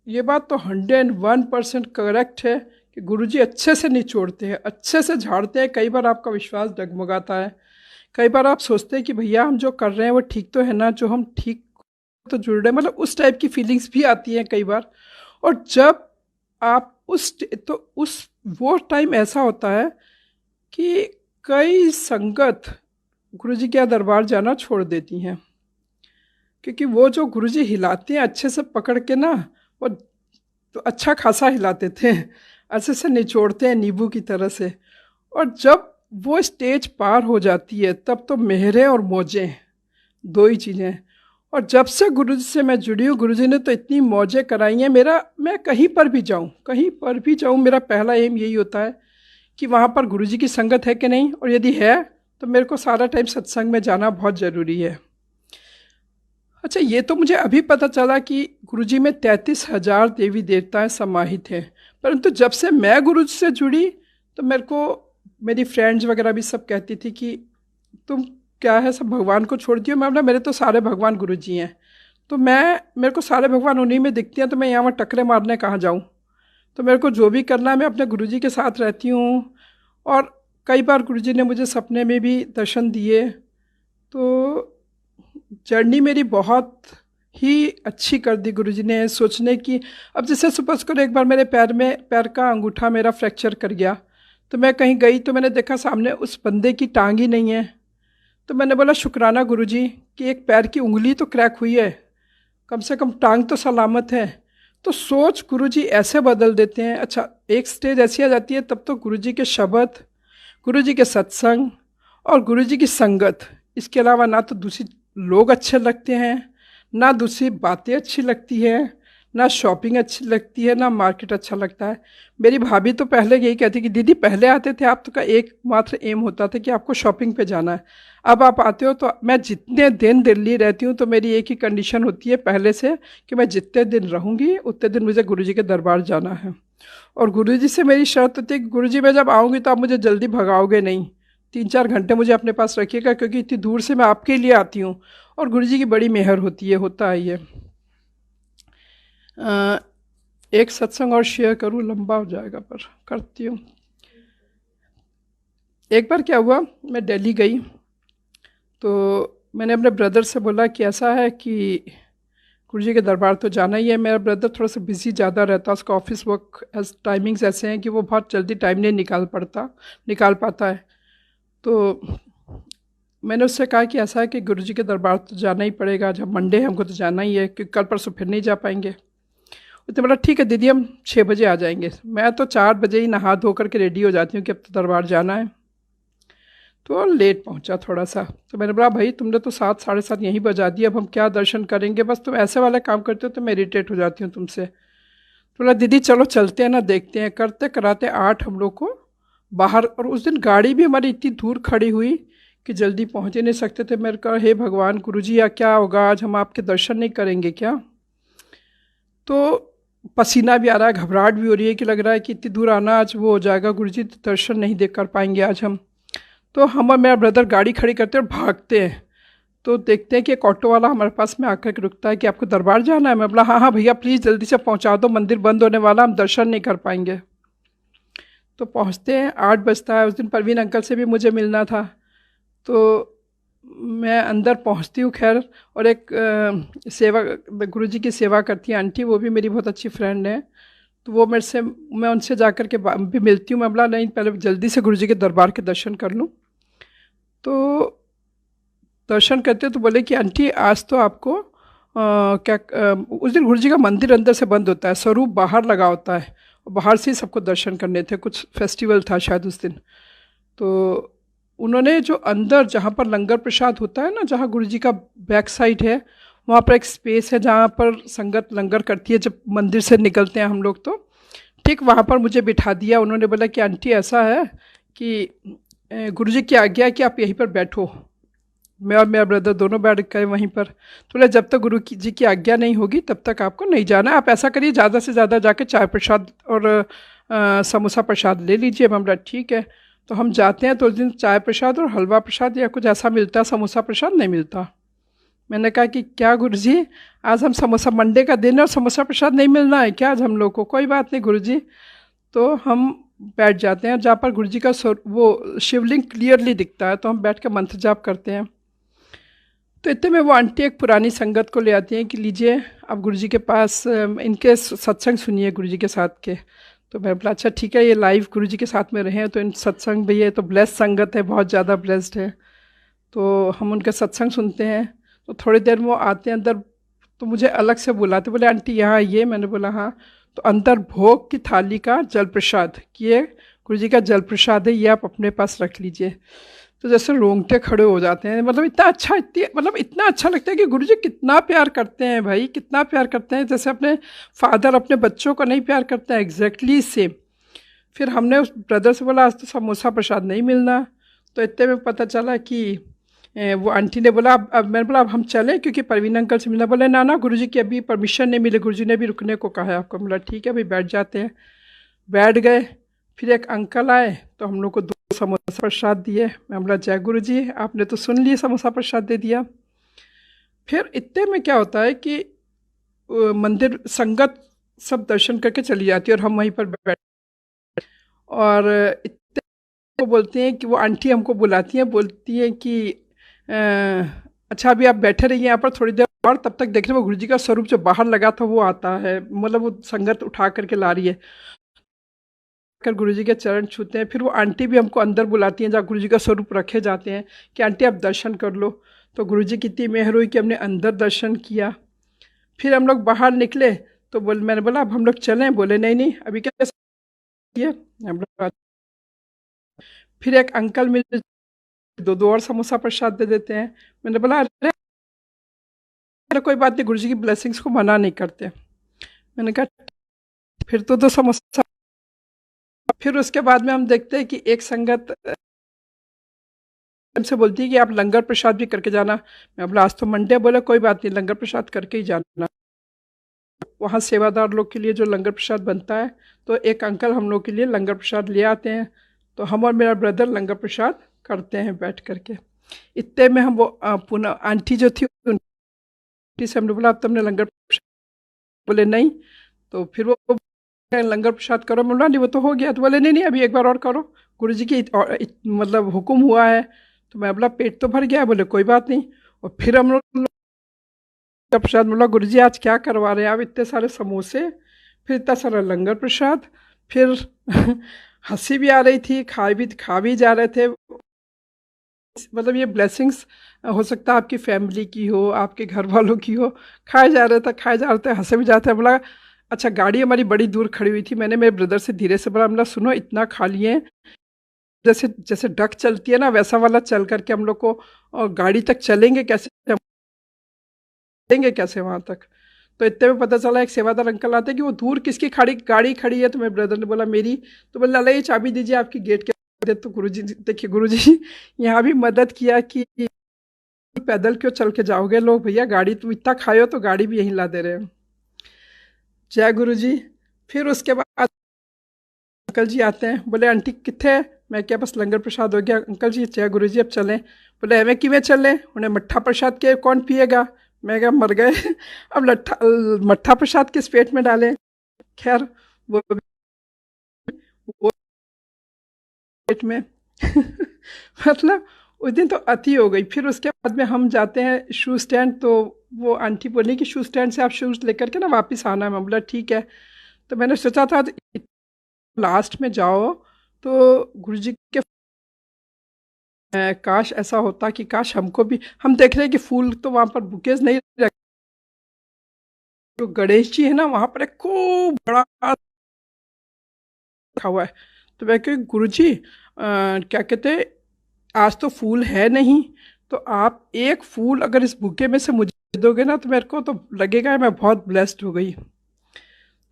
ये बात तो 101% करेक्ट है कि गुरुजी अच्छे से निचोड़ते हैं, अच्छे से झाड़ते हैं। कई बार आपका विश्वास डगमगाता है, कई बार आप सोचते हैं कि भैया हम जो कर रहे हैं वो ठीक तो है ना, जो हम ठीक तो जुड़ रहे हैं, मतलब उस टाइप की फीलिंग्स भी आती हैं कई बार। और जब आप उस वो टाइम ऐसा होता है कि कई संगत गुरुजी के दरबार जाना छोड़ देती हैं, क्योंकि वो जो गुरुजी हिलाते हैं अच्छे से पकड़ के ना, वो तो अच्छा खासा हिलाते थे, अच्छे से निचोड़ते हैं नींबू की तरह से। और जब वो स्टेज पार हो जाती है तब तो मेहरें और मौजें दो ही चीज़ें। और जब से गुरुजी से मैं जुड़ी हूँ, गुरुजी ने तो इतनी मौजें कराई हैं। मैं कहीं पर भी जाऊँ, मेरा पहला एम यही होता है कि वहाँ पर गुरुजी की संगत है कि नहीं, और यदि है तो मेरे को सारा टाइम सत्संग में जाना बहुत ज़रूरी है। अच्छा, ये तो मुझे अभी पता चला कि गुरुजी में 33,000 देवी देवताएं समाहित हैं, परंतु जब से मैं गुरुजी से जुड़ी तो मेरे को मेरी फ्रेंड्स वगैरह भी सब कहती थी कि तुम क्या है सब भगवान को छोड़ दियो। मैं बोला मेरे तो सारे भगवान गुरुजी हैं, तो मेरे को सारे भगवान उन्हीं में दिखते हैं, तो मैं यहाँ टकरे मारने कहाँ जाऊँ। तो मेरे को जो भी करना है मैं अपने गुरुजी के साथ रहती हूँ। और कई बार गुरुजी ने मुझे सपने में भी दर्शन दिए। तो जर्नी मेरी बहुत ही अच्छी कर दी गुरुजी ने, सोचने की। अब जैसे सपोज करो एक बार मेरे पैर का अंगूठा मेरा फ्रैक्चर कर गया, तो मैं कहीं गई तो मैंने देखा सामने उस बंदे की टांग ही नहीं है। तो मैंने बोला शुक्राना गुरुजी कि एक पैर की उंगली तो क्रैक हुई है, कम से कम टांग तो सलामत है। तो सोच गुरुजी ऐसे बदल देते हैं। अच्छा, एक स्टेज ऐसी आ जाती है तब तो गुरुजी के शब्द, गुरुजी के सत्संग और गुरुजी की संगत, इसके अलावा ना तो दूसरी लोग अच्छे लगते हैं, ना दूसरी बातें अच्छी लगती है, ना शॉपिंग अच्छी लगती है, ना मार्केट अच्छा लगता है। मेरी भाभी तो पहले यही कहती कि दीदी पहले आते थे आप तो का एकमात्र एम होता था कि आपको शॉपिंग पे जाना है, अब आप आते हो तो मैं जितने दिन दिल्ली रहती हूँ तो मेरी एक ही कंडीशन होती है पहले से कि मैं जितने दिन रहूँगी उतने दिन मुझे गुरुजी के दरबार जाना है। और गुरुजी से मेरी शर्त होती है कि गुरुजी मैं जब आऊँगी तो आप मुझे जल्दी भगाओगे नहीं, 3-4 घंटे मुझे अपने पास रखिएगा, क्योंकि इतनी दूर से मैं आपके लिए आती हूँ। और गुरुजी की बड़ी मेहर होती है, होता है ये। एक सत्संग और शेयर करूँ, लंबा हो जाएगा पर करती हूँ। एक बार क्या हुआ, मैं दिल्ली गई तो मैंने अपने ब्रदर से बोला कि ऐसा है कि गुरुजी के दरबार तो जाना ही है। मेरा ब्रदर थोड़ा सा बिजी ज़्यादा रहता है, उसका ऑफिस वर्क टाइमिंग्स ऐसे हैं कि वो बहुत जल्दी टाइम नहीं निकाल पाता है। तो मैंने उससे कहा कि ऐसा है कि गुरुजी के दरबार तो जाना ही पड़ेगा, जब मंडे है हमको तो जाना ही है, क्योंकि कल परसों फिर नहीं जा पाएंगे। उसने बोला ठीक है दीदी हम 6 बजे आ जाएंगे। मैं तो 4 बजे ही नहा धो करके रेडी हो जाती हूँ कि अब तो दरबार जाना है। तो लेट पहुँचा थोड़ा सा, तो मैंने बोला भाई तुमने तो 7 साढ़े 7 यहीं बजा दिया, अब हम क्या दर्शन करेंगे, बस तुम ऐसे वाले काम करते हो तो मैं इरिटेट हो जाती हूँ तुमसे। तो बोला दीदी चलो चलते हैं ना, देखते हैं। करते कराते 8 हम लोग को बाहर, और उस दिन गाड़ी भी हमारी इतनी दूर खड़ी हुई कि जल्दी पहुँच ही नहीं सकते थे। मेरे कहा हे भगवान गुरुजी या क्या होगा, आज हम आपके दर्शन नहीं करेंगे क्या। तो पसीना भी आ रहा है, घबराहट भी हो रही है कि लग रहा है कि इतनी दूर आना आज वो हो जाएगा, गुरुजी तो दर्शन नहीं देख कर पाएंगे आज हम। तो हम और मेरा ब्रदर गाड़ी खड़ी करते और भागते हैं, तो देखते हैं कि एक ऑटो वाला हमारे पास में आकर के रुकता है कि आपको दरबार जाना है। मैं बोला हाँ हाँ भैया प्लीज़ जल्दी से पहुंचा दो, मंदिर बंद होने वाला, हम दर्शन नहीं कर पाएंगे। तो पहुंचते हैं, 8 बजता है। उस दिन परवीन अंकल से भी मुझे मिलना था, तो मैं अंदर पहुंचती हूँ खैर। और एक सेवा गुरुजी की सेवा करती है आंटी, वो भी मेरी बहुत अच्छी फ्रेंड है, तो वो मैं उनसे जा कर के भी मिलती हूँ। मैं बोला नहीं पहले जल्दी से गुरुजी के दरबार के दर्शन कर लूँ। तो दर्शन करते तो बोले कि आंटी आज तो आपको उस दिन गुरुजी का मंदिर अंदर से बंद होता है, स्वरूप बाहर लगा होता है, और बाहर से ही सबको दर्शन करने थे, कुछ फेस्टिवल था शायद उस दिन। तो उन्होंने जो अंदर जहाँ पर लंगर प्रसाद होता है ना, जहाँ गुरुजी का बैक साइड है, वहाँ पर एक स्पेस है जहाँ पर संगत लंगर करती है जब मंदिर से निकलते हैं हम लोग। तो ठीक वहाँ पर मुझे बिठा दिया। उन्होंने बोला कि आंटी ऐसा है कि गुरुजी की आज्ञा है कि आप यहीं पर बैठो। मैं और मेरा ब्रदर दोनों बैठ गए वहीं पर। तो बोले जब तक गुरु जी की आज्ञा नहीं होगी तब तक आपको नहीं जाना है, आप ऐसा करिए ज़्यादा से ज़्यादा जाके चाय प्रसाद और समोसा प्रसाद ले लीजिए। मैं बोला ठीक है। तो हम जाते हैं तो उस दिन चाय प्रसाद और हलवा प्रसाद या कुछ ऐसा मिलता है, समोसा प्रसाद नहीं मिलता। मैंने कहा कि क्या गुरुजी, आज हम समोसा, मंडे का दिन है और समोसा प्रसाद नहीं मिलना है क्या आज हम लोग को? कोई बात नहीं गुरुजी। तो हम बैठ जाते हैं जहाँ पर गुरुजी का वो शिवलिंग क्लियरली दिखता है, तो हम बैठ कर मंत्र जाप करते हैं। तो इतने में वो आंटी एक पुरानी संगत को ले आती हैं कि लीजिए आप गुरुजी के पास इनके सत्संग सुनिए गुरुजी के साथ के। तो मैं बोला अच्छा ठीक है, ये लाइव गुरुजी के साथ में रहे हैं तो इन सत्संग भैया तो ब्लेस्ड संगत है, बहुत ज़्यादा ब्लेस्ड है। तो हम उनके सत्संग सुनते हैं। तो थोड़ी देर में वो आते हैं अंदर, तो मुझे अलग से बुलाते, बोले आंटी यहाँ आइए। मैंने बोला हाँ। तो अंदर भोग की थाली का जल प्रसाद, कि ये गुरुजी का जल प्रसाद है, ये आप अपने पास रख लीजिए। तो जैसे रोंगटे खड़े हो जाते हैं, मतलब इतना अच्छा, इतना अच्छा लगता है कि गुरुजी कितना प्यार करते हैं भाई, कितना प्यार करते हैं, जैसे अपने फादर अपने बच्चों को नहीं प्यार करते हैं, एग्जैक्टली सेम। फिर हमने उस ब्रदर से बोला आज तो समोसा प्रसाद नहीं मिलना। तो इतने में पता चला कि वो आंटी ने बोला अब मैंने बोला अब हम चलें क्योंकि परवीन अंकल से मिलना। बोले ना ना गुरुजी की अभी परमिशन नहीं मिली, गुरुजी ने भी रुकने को कहा है आपको। बोला ठीक है अभी बैठ जाते हैं। बैठ गए। फिर एक अंकल आए तो हम लोग को 2 समोसा प्रसाद दिए। मैं बोला जय गुरुजी, आपने तो सुन लिए, समोसा प्रसाद दे दिया। फिर इतने में क्या होता है कि मंदिर संगत सब दर्शन करके चली जाती है और हम वहीं पर बैठ, और इतने को बोलते हैं कि वो आंटी हमको बुलाती हैं, बोलती हैं कि अच्छा अभी आप बैठे रहिए यहाँ पर थोड़ी देर और, तब तक देख रहे वो गुरुजी का स्वरूप जो बाहर लगा था वो आता है, मतलब वो संगत उठा करके ला रही है। कर गुरुजी के चरण छूते हैं। फिर वो आंटी भी हमको अंदर बुलाती हैं जहाँ गुरुजी का स्वरूप रखे जाते हैं कि आंटी आप दर्शन कर लो। तो गुरुजी की इतनी मेहर हुई कि हमने अंदर दर्शन किया। फिर हम लोग बाहर निकले तो मैंने बोला अब हम लोग चलें? बोले नहीं नहीं अभी क्या किए हम लोग। फिर एक अंकल मिले, 2 और समोसा प्रसाद दे देते हैं। मैंने बोला अरे कोई बात नहीं, गुरुजी की ब्लेसिंग्स को मना नहीं करते। मैंने कहा फिर तो समोसा। फिर उसके बाद में हम देखते हैं कि एक संगत हमसे बोलती है कि आप लंगर प्रसाद भी करके जाना। मैं बोला आज तो मंडे। बोले कोई बात नहीं, लंगर प्रसाद करके ही जाना। वहाँ सेवादार लोग के लिए जो लंगर प्रसाद बनता है, तो एक अंकल हम लोग के लिए लंगर प्रसाद ले आते हैं। तो हम और मेरा ब्रदर लंगर प्रसाद करते हैं बैठ करके। इतने में हम वो पुनः आंटी जो थी आंटी से हमने बोला अब तुमने लंगर प्रसाद? बोले नहीं। तो फिर वो लंगर प्रसाद करो। मैं बोला नहीं वो तो हो गया। तो बोले नहीं नहीं अभी एक बार और करो, गुरुजी की मतलब हुक्म हुआ है। तो मैं बोला पेट तो भर गया। बोले कोई बात नहीं। और फिर हम लोग लंगर प्रसाद, बोला गुरुजी आज क्या करवा रहे हैं आप, इतने सारे समोसे, फिर इतना सारा लंगर प्रसाद। फिर हंसी भी आ रही थी, खा भी जा रहे थे। मतलब ये ब्लेसिंग्स हो सकता है आपकी फैमिली की हो, आपके घर वालों की हो। खाए जा रहे थे, खाए जा रहे थे, हंसे भी जाते हैं। बोला अच्छा गाड़ी हमारी बड़ी दूर खड़ी हुई थी। मैंने मेरे ब्रदर से धीरे से बोला सुनो इतना खा लिए, जैसे जैसे डक चलती है ना वैसा वाला चल करके हम लोग को, और गाड़ी तक चलेंगे कैसे, चलेंगे कैसे वहाँ तक। तो इतने में पता चला एक सेवादार अंकल आते कि वो दूर किसकी गाड़ी खड़ी है। तो मेरे ब्रदर ने बोला मेरी। तो बोला लाला ये चाबी दीजिए आपकी गेट के। तो गुरुजी देखिए, गुरुजी यहाँ भी मदद किया कि पैदल क्यों चल के जाओगे लोग, भैया गाड़ी तुम इतना खाए हो तो गाड़ी भी यहीं ला दे रहे हैं। जय गुरुजी। फिर उसके बाद अंकल जी आते हैं। बोले आंटी कितने है? मैं क्या बस लंगर प्रसाद हो गया। अंकल जी जय गुरुजी अब चलें? बोले एवं कि में चलें, उन्हें मट्ठा प्रसाद के कौन पिएगा। मैं क्या मर गए अब मट्ठा प्रसाद किस पेट में डालें। खैर वो पेट में मतलब उस दिन तो अति हो गई। फिर उसके बाद में हम जाते हैं शू स्टैंड। तो वो आंटी बोली कि शू स्टैंड से आप शूज़ लेकर के ना वापस आना है। मैं बोला ठीक है। तो मैंने सोचा था लास्ट में जाओ तो गुरुजी के काश ऐसा होता कि काश हमको भी, हम देख रहे हैं कि फूल तो वहाँ पर बुकेज नहीं रखे। जो गणेश जी है ना वहाँ पर एक खूब बड़ा रखा हुआ है। तो मैं कही गुरुजी क्या कहते हैं आज तो फूल है नहीं, तो आप एक फूल अगर इस बुके में से मुझे दोगे ना तो मेरे को तो लगेगा मैं बहुत ब्लेस्ड हो गई।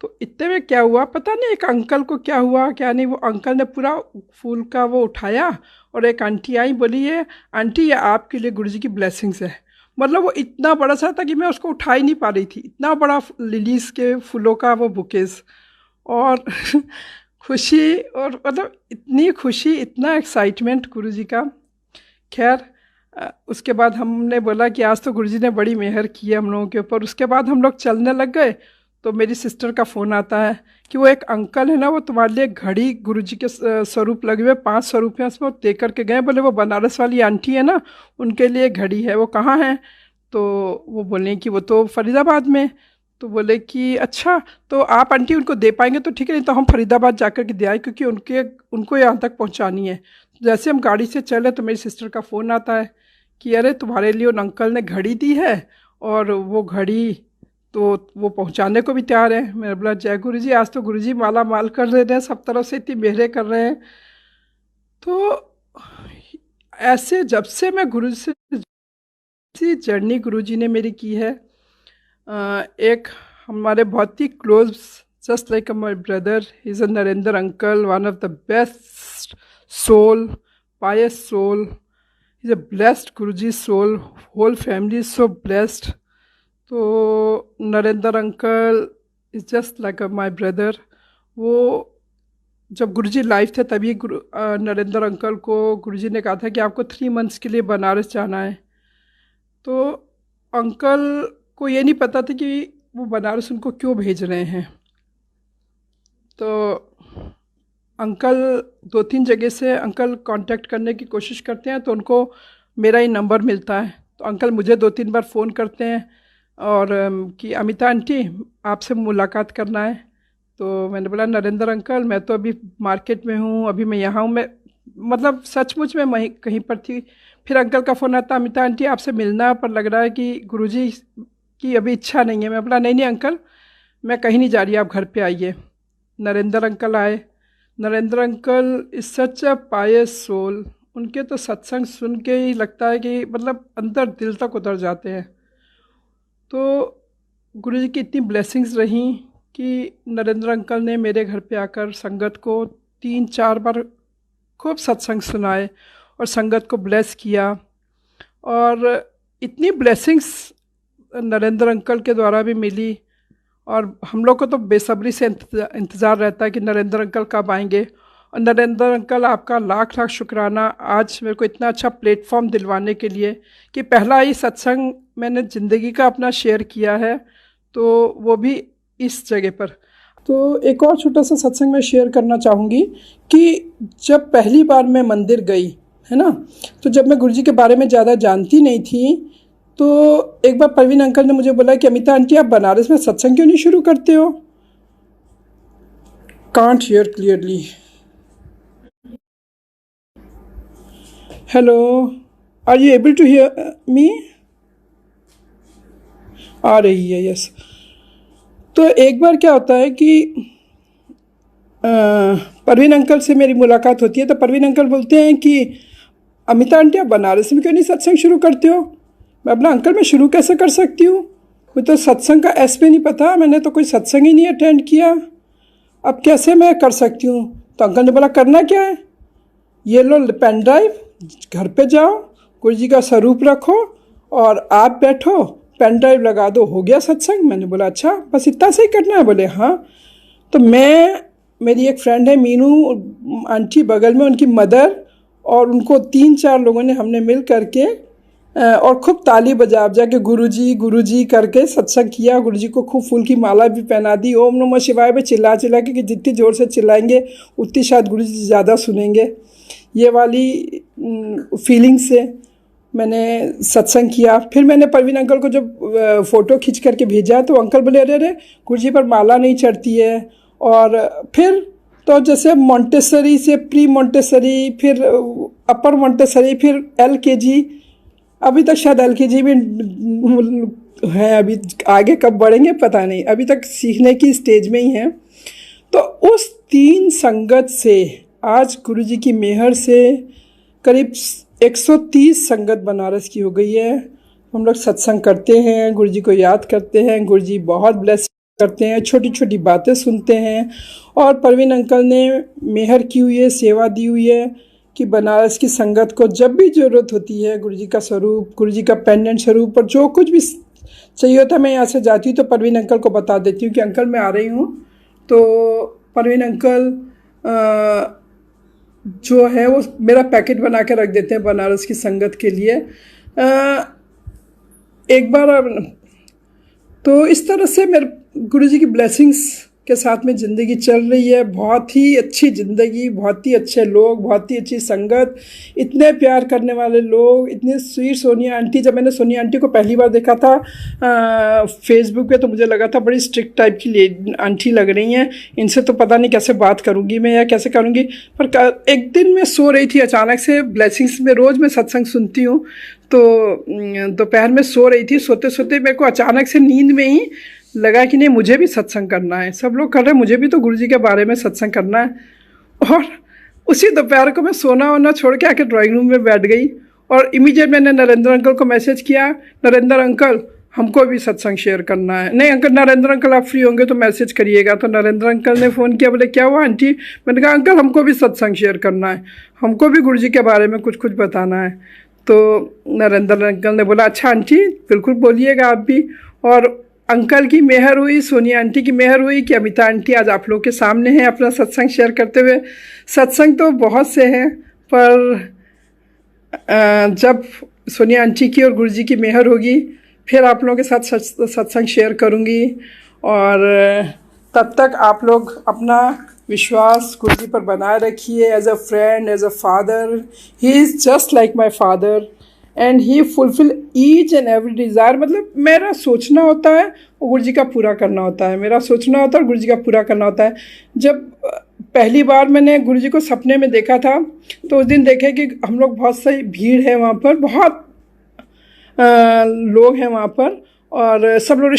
तो इतने में क्या हुआ पता नहीं, एक अंकल को क्या हुआ क्या नहीं, वो अंकल ने पूरा फूल का वो उठाया और एक आंटी आई बोली ये आंटी ये आपके लिए गुरुजी की ब्लेसिंग्स है। मतलब वो इतना बड़ा सा था कि मैं उसको उठा ही नहीं पा रही थी, इतना बड़ा लिलीज के फूलों का वो बुकेज। और खुशी और मतलब इतनी खुशी, इतना एक्साइटमेंट गुरुजी का। खैर उसके बाद हमने बोला कि आज तो गुरुजी ने बड़ी मेहर की है हम लोगों के ऊपर। उसके बाद हम लोग चलने लग गए तो मेरी सिस्टर का फ़ोन आता है कि वो एक अंकल है ना, वो तुम्हारे लिए घड़ी गुरुजी के स्वरूप लगे हुए 500 रुपये उसमें वो दे करके गए। बोले वो बनारस वाली आंटी है ना, उनके लिए घड़ी है। वो कहाँ है? तो वो बोले कि वो तो फरीदाबाद में। तो बोले कि अच्छा, तो आप आंटी उनको दे पाएंगे तो ठीक है, नहीं तो हम फरीदाबाद जाकर के दे आए, क्योंकि उनको यहाँ तक पहुँचानी है। जैसे हम गाड़ी से चले तो मेरी सिस्टर का फ़ोन आता है कि अरे तुम्हारे लिए उन अंकल ने घड़ी दी है, और वो घड़ी तो वो पहुंचाने को भी तैयार है। मैंने बोला जय गुरु जी, आज तो गुरु जी माला माल कर रहे हैं, सब तरफ से इतनी मेहरे कर रहे हैं। तो ऐसे जब से मैं गुरु से जर्नी गुरु जी ने मेरी की है, एक हमारे बहुत ही close, just like my brother, is a Narendra uncle, one of the best soul, pious soul. He's a blessed Guruji soul. Whole family is so blessed. तो Narendra uncle is just like my brother. वो जब गुरुजी live थे तभी Narendra uncle को गुरुजी ने कहा था कि आपको 3 मंथ्स के लिए बनारस जाना है। तो अंकल को ये नहीं पता था कि वो बनारस उनको क्यों भेज रहे हैं। तो अंकल 2-3 जगह से अंकल कांटेक्ट करने की कोशिश करते हैं तो उनको मेरा ही नंबर मिलता है। तो अंकल मुझे 2-3 बार फ़ोन करते हैं और कि अमिता आंटी आपसे मुलाकात करना है। तो मैंने बोला नरेंद्र अंकल मैं तो अभी मार्केट में हूँ, अभी मैं यहाँ हूँ, मैं मतलब सचमुच में वहीं कहीं पर थी। फिर अंकल का फ़ोन आता, अमिता आंटी आपसे मिलना, पर लग रहा है कि गुरुजी की अभी इच्छा नहीं है। मैं बोला नहीं नहीं अंकल, मैं कहीं नहीं जा रही, आप घर पे आइए। नरेंद्र अंकल आए। Narendra uncle is such a pious soul. उनके तो सत्संग सुन के ही लगता है कि मतलब अंदर दिल तक उतर जाते हैं। तो गुरु जी की इतनी ब्लेसिंग्स रही कि नरेंद्र अंकल ने मेरे घर पे आकर संगत को 3-4 बार खूब सत्संग सुनाए और संगत को ब्लेस किया। और इतनी ब्लेसिंग्स नरेंद्र अंकल के द्वारा भी मिली, और हम लोग को तो बेसब्री से इंतज़ार रहता है कि नरेंद्र अंकल कब आएंगे। और नरेंद्र अंकल आपका लाख लाख शुक्राना आज मेरे को इतना अच्छा प्लेटफॉर्म दिलवाने के लिए, कि पहला ही सत्संग मैंने ज़िंदगी का अपना शेयर किया है, तो वो भी इस जगह पर। तो एक और छोटा सा सत्संग मैं शेयर करना चाहूँगी कि जब पहली बार मैं मंदिर गई है ना, तो जब मैं गुरुजी के बारे में ज़्यादा जानती नहीं थी, तो एक बार परवीन अंकल ने मुझे बोला कि अमिता आंटी आप बनारस में सत्संग क्यों नहीं शुरू करते हो? Can't hear clearly. Hello, are you able to hear me? आ रही है, यस। तो एक बार क्या होता है कि परवीन अंकल से मेरी मुलाकात होती है, तो परवीन अंकल बोलते हैं कि अमिता आंटी आप बनारस में क्यों नहीं सत्संग शुरू करते हो? मैं अपना अंकल मैं शुरू कैसे कर सकती हूँ, मुझे तो सत्संग का एस पे नहीं पता, मैंने तो कोई सत्संग ही नहीं अटेंड किया, अब कैसे मैं कर सकती हूँ? तो अंकल ने बोला करना क्या है, ये लो पेन ड्राइव, घर पे जाओ, गुरु जी का स्वरूप रखो और आप बैठो, पेन ड्राइव लगा दो, हो गया सत्संग। मैंने बोला अच्छा बस इतना से ही करना है? बोले हाँ। तो मेरी एक फ्रेंड है मीनू आंटी बगल में, उनकी मदर और उनको 3-4 लोगों ने हमने मिल करके और खूब ताली बजा के गुरुजी करके सत्संग किया। गुरुजी को खूब फूल की माला भी पहना दी। ओम नमः शिवाय पे चिल्ला के कि जितनी ज़ोर से चिल्लाएंगे उतनी शायद गुरुजी ज़्यादा सुनेंगे, ये वाली फीलिंग से मैंने सत्संग किया। फिर मैंने परवीन अंकल को जब फ़ोटो खींच करके भेजा तो अंकल बोले अरे गुरुजी पर माला नहीं चढ़ती है। और फिर तो जैसे मोंटेसरी से प्री मोंटेसरी, फिर अपर मोंटेसरी, फिर LKG, अभी तक शायद LKG भी है, अभी आगे कब बढ़ेंगे पता नहीं, अभी तक सीखने की स्टेज में ही है। तो उस 3 संगत से आज गुरुजी की मेहर से करीब 130 संगत बनारस की हो गई है। हम लोग सत्संग करते हैं, गुरुजी को याद करते हैं, गुरुजी बहुत ब्लेस करते हैं, छोटी छोटी बातें सुनते हैं। और परवीन अंकल ने मेहर की हुई है, सेवा दी हुई है कि बनारस की संगत को जब भी ज़रूरत होती है गुरुजी का स्वरूप, गुरुजी का पेंडेंट स्वरूप, और जो कुछ भी चाहिए होता है, मैं यहाँ से जाती हूँ तो परवीन अंकल को बता देती हूँ कि अंकल मैं आ रही हूँ। तो परवीन अंकल जो है वो मेरा पैकेट बना के रख देते हैं बनारस की संगत के लिए। एक बार तो इस तरह से मेरे गुरुजी की ब्लेसिंग्स के साथ में ज़िंदगी चल रही है। बहुत ही अच्छी ज़िंदगी, बहुत ही अच्छे लोग, बहुत ही अच्छी संगत, इतने प्यार करने वाले लोग, इतने स्वीट सोनिया आंटी। जब मैंने सोनिया आंटी को पहली बार देखा था फेसबुक पे, तो मुझे लगा था बड़ी स्ट्रिक्ट टाइप की आंटी लग रही हैं, इनसे तो पता नहीं कैसे बात करूँगी मैं या कैसे करूँगी। पर एक दिन मैं सो रही थी अचानक से, ब्लेसिंग्स में रोज़ मैं सत्संग सुनती हूँ, तो दोपहर में सो रही थी, सोते सोते मेरे को अचानक से नींद में ही लगा कि नहीं मुझे भी सत्संग करना है, सब लोग कर रहे हैं, मुझे भी तो गुरुजी के बारे में सत्संग करना है। और उसी दोपहर को मैं सोना वोना छोड़ के आके ड्राइंग रूम में बैठ गई और इमीडिएट मैंने नरेंद्र अंकल को मैसेज किया, नरेंद्र अंकल हमको भी सत्संग शेयर करना है। नहीं अंकल, नरेंद्र अंकल आप फ्री होंगे तो मैसेज करिएगा। तो नरेंद्र अंकल ने फ़ोन किया, बोले क्या हुआ आंटी? मैंने कहा अंकल हमको भी सत्संग शेयर करना है, हमको भी गुरुजी के बारे में कुछ कुछ बताना है। तो नरेंद्र अंकल ने बोला अच्छा आंटी बिल्कुल बोलिएगा आप भी। और अंकल की मेहर हुई, सोनिया आंटी की मेहर हुई कि अमिता आंटी आज आप लोग के सामने हैं अपना सत्संग शेयर करते हुए। सत्संग तो बहुत से हैं, पर जब सोनिया आंटी की और गुरुजी की मेहर होगी फिर आप लोगों के साथ सत्संग शेयर करूँगी। और तब तक आप लोग अपना विश्वास गुरुजी पर बनाए रखिए। As a friend, as a father, he is just like my father and he fulfil each and every desire. मतलब मेरा सोचना होता है वो गुरुजी का पूरा करना होता है, मेरा सोचना होता है और गुरुजी का पूरा करना होता है। जब पहली बार मैंने गुरुजी को सपने में देखा था तो उस दिन देखे कि हम लोग बहुत सही भीड़ है वहाँ पर, बहुत लोग हैं वहाँ पर, और सब लोग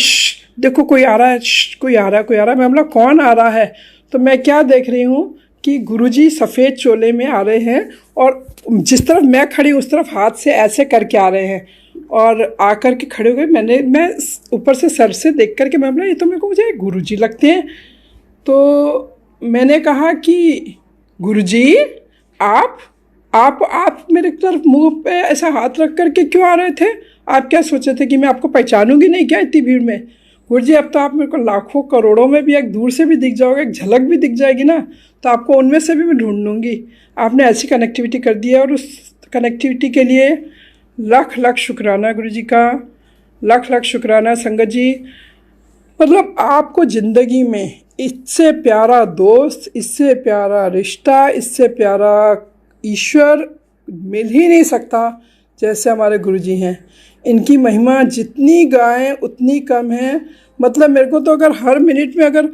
देखो कोई आ रहा है, कोई आ रहा है, कोई आ रहा है। मैं बोला कौन आ रहा है? तो मैं क्या देख रही हूँ कि गुरुजी सफ़ेद चोले में आ रहे हैं और जिस तरफ मैं खड़ी उस तरफ हाथ से ऐसे करके आ रहे हैं और आकर के खड़े हो गए। मैं ऊपर से सर से देख करके मैं बोला ये तो मेरे को मुझे गुरुजी लगते हैं। तो मैंने कहा कि गुरुजी आप मेरे तरफ मुंह पे ऐसा हाथ रख करके क्यों आ रहे थे? आप क्या सोचे थे कि मैं आपको पहचानूंगी नहीं क्या इतनी भीड़ में? गुरुजी अब तो आप मेरे को लाखों करोड़ों में भी एक दूर से भी दिख जाओगे, एक झलक भी दिख जाएगी ना, तो आपको उनमें से भी मैं ढूंढ लूँगी। आपने ऐसी कनेक्टिविटी कर दी है और उस कनेक्टिविटी के लिए लाख लाख शुक्राना गुरुजी का, लाख लाख शुक्राना संगत जी। मतलब आपको ज़िंदगी में इससे प्यारा दोस्त, इससे प्यारा रिश्ता, इससे प्यारा ईश्वर मिल ही नहीं सकता जैसे हमारे गुरुजी हैं। इनकी महिमा जितनी गाएं उतनी कम है। मतलब मेरे को तो अगर हर मिनट में अगर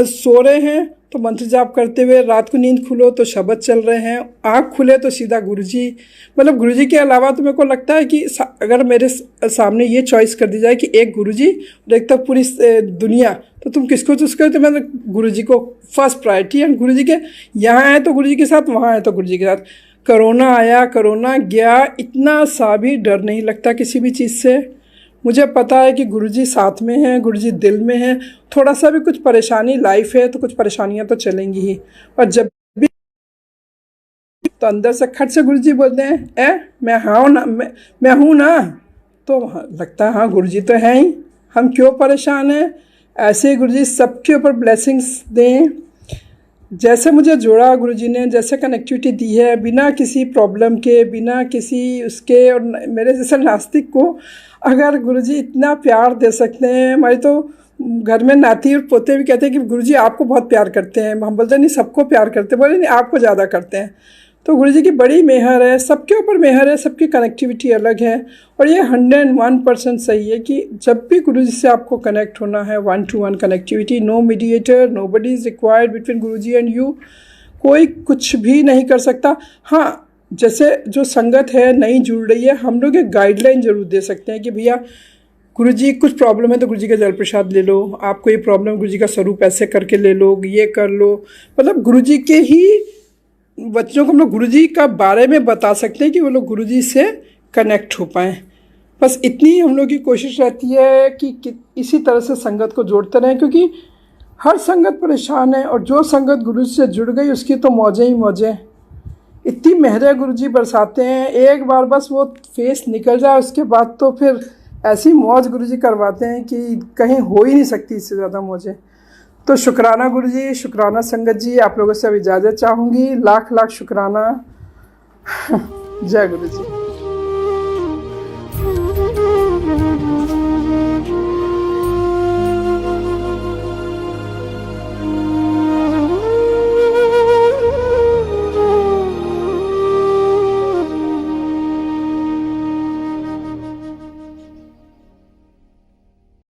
सो रहे हैं तो मंत्र जाप करते हुए, रात को नींद खुलो तो शब्द चल रहे हैं, आँख खुले तो सीधा गुरुजी। मतलब गुरुजी के अलावा तो मेरे को लगता है कि अगर मेरे सामने ये चॉइस कर दी जाए कि एक गुरुजी और एक तो पूरी दुनिया, तो तुम किसको चूज़ करते? मैं गुरुजी को फर्स्ट प्रायोरिटी। एंड गुरुजी के यहाँ आए तो गुरुजी के साथ, वहाँ आए तो गुरुजी के साथ। कोरोना आया, कोरोना गया, इतना सा भी डर नहीं लगता किसी भी चीज़ से। मुझे पता है कि गुरुजी साथ में हैं, गुरुजी दिल में हैं। थोड़ा सा भी कुछ परेशानी लाइफ है तो कुछ परेशानियां तो चलेंगी ही, और जब भी तो अंदर से खट से गुरुजी बोलते हैं मैं हाँ ना, मैं हूँ ना, तो लगता है हाँ गुरुजी तो हैं ही, हम क्यों परेशान हैं। ऐसे ही गुरुजी सबके ऊपर ब्लेसिंग्स दें। जैसे मुझे जोड़ा गुरुजी ने, जैसे कनेक्टिविटी दी है, बिना किसी प्रॉब्लम के, बिना किसी उसके, और मेरे जैसे नास्तिक को अगर गुरुजी इतना प्यार दे सकते हैं। हमारी तो घर में नाती और पोते भी कहते हैं कि गुरुजी आपको बहुत प्यार करते हैं। हम बोलते हैं नहीं सबको प्यार करते हैं, बोले नहीं आपको ज़्यादा करते हैं। तो गुरुजी की बड़ी मेहर है, सबके ऊपर मेहर है, सबकी कनेक्टिविटी अलग है। और ये 101% सही है कि जब भी गुरुजी से आपको कनेक्ट होना है, 1-to-1 connectivity, no mediator, nobody is required between Guruji and you. कोई कुछ भी नहीं कर सकता। हाँ, जैसे जो संगत है नई जुड़ रही है, हम लोग एक गाइडलाइन ज़रूर दे सकते हैं कि भैया गुरुजी कुछ प्रॉब्लम है तो गुरुजी का जल प्रसाद ले लो, आपको ये प्रॉब्लम गुरुजी का स्वरूप ऐसे करके ले लो, ये कर लो। मतलब गुरुजी के ही बच्चों को हम लोग गुरुजी का बारे में बता सकते हैं कि वो लोग गुरुजी से कनेक्ट हो पाएँ। बस इतनी हम लोग की कोशिश रहती है कि इसी तरह से संगत को जोड़ते रहें, क्योंकि हर संगत परेशान है और जो संगत गुरुजी से जुड़ गई उसकी तो मौजें ही मौजें। इतनी मेहरें गुरुजी बरसाते हैं, एक बार बस वो फेस निकल जाए उसके बाद तो फिर ऐसी मौज गुरुजी करवाते हैं कि कहीं हो ही नहीं सकती इससे ज़्यादा मौजें। तो शुक्राना गुरु जी, शुक्राना संगत जी, आप लोगों से अब इजाज़त चाहूँगी। लाख लाख शुक्राना। जय गुरु जी।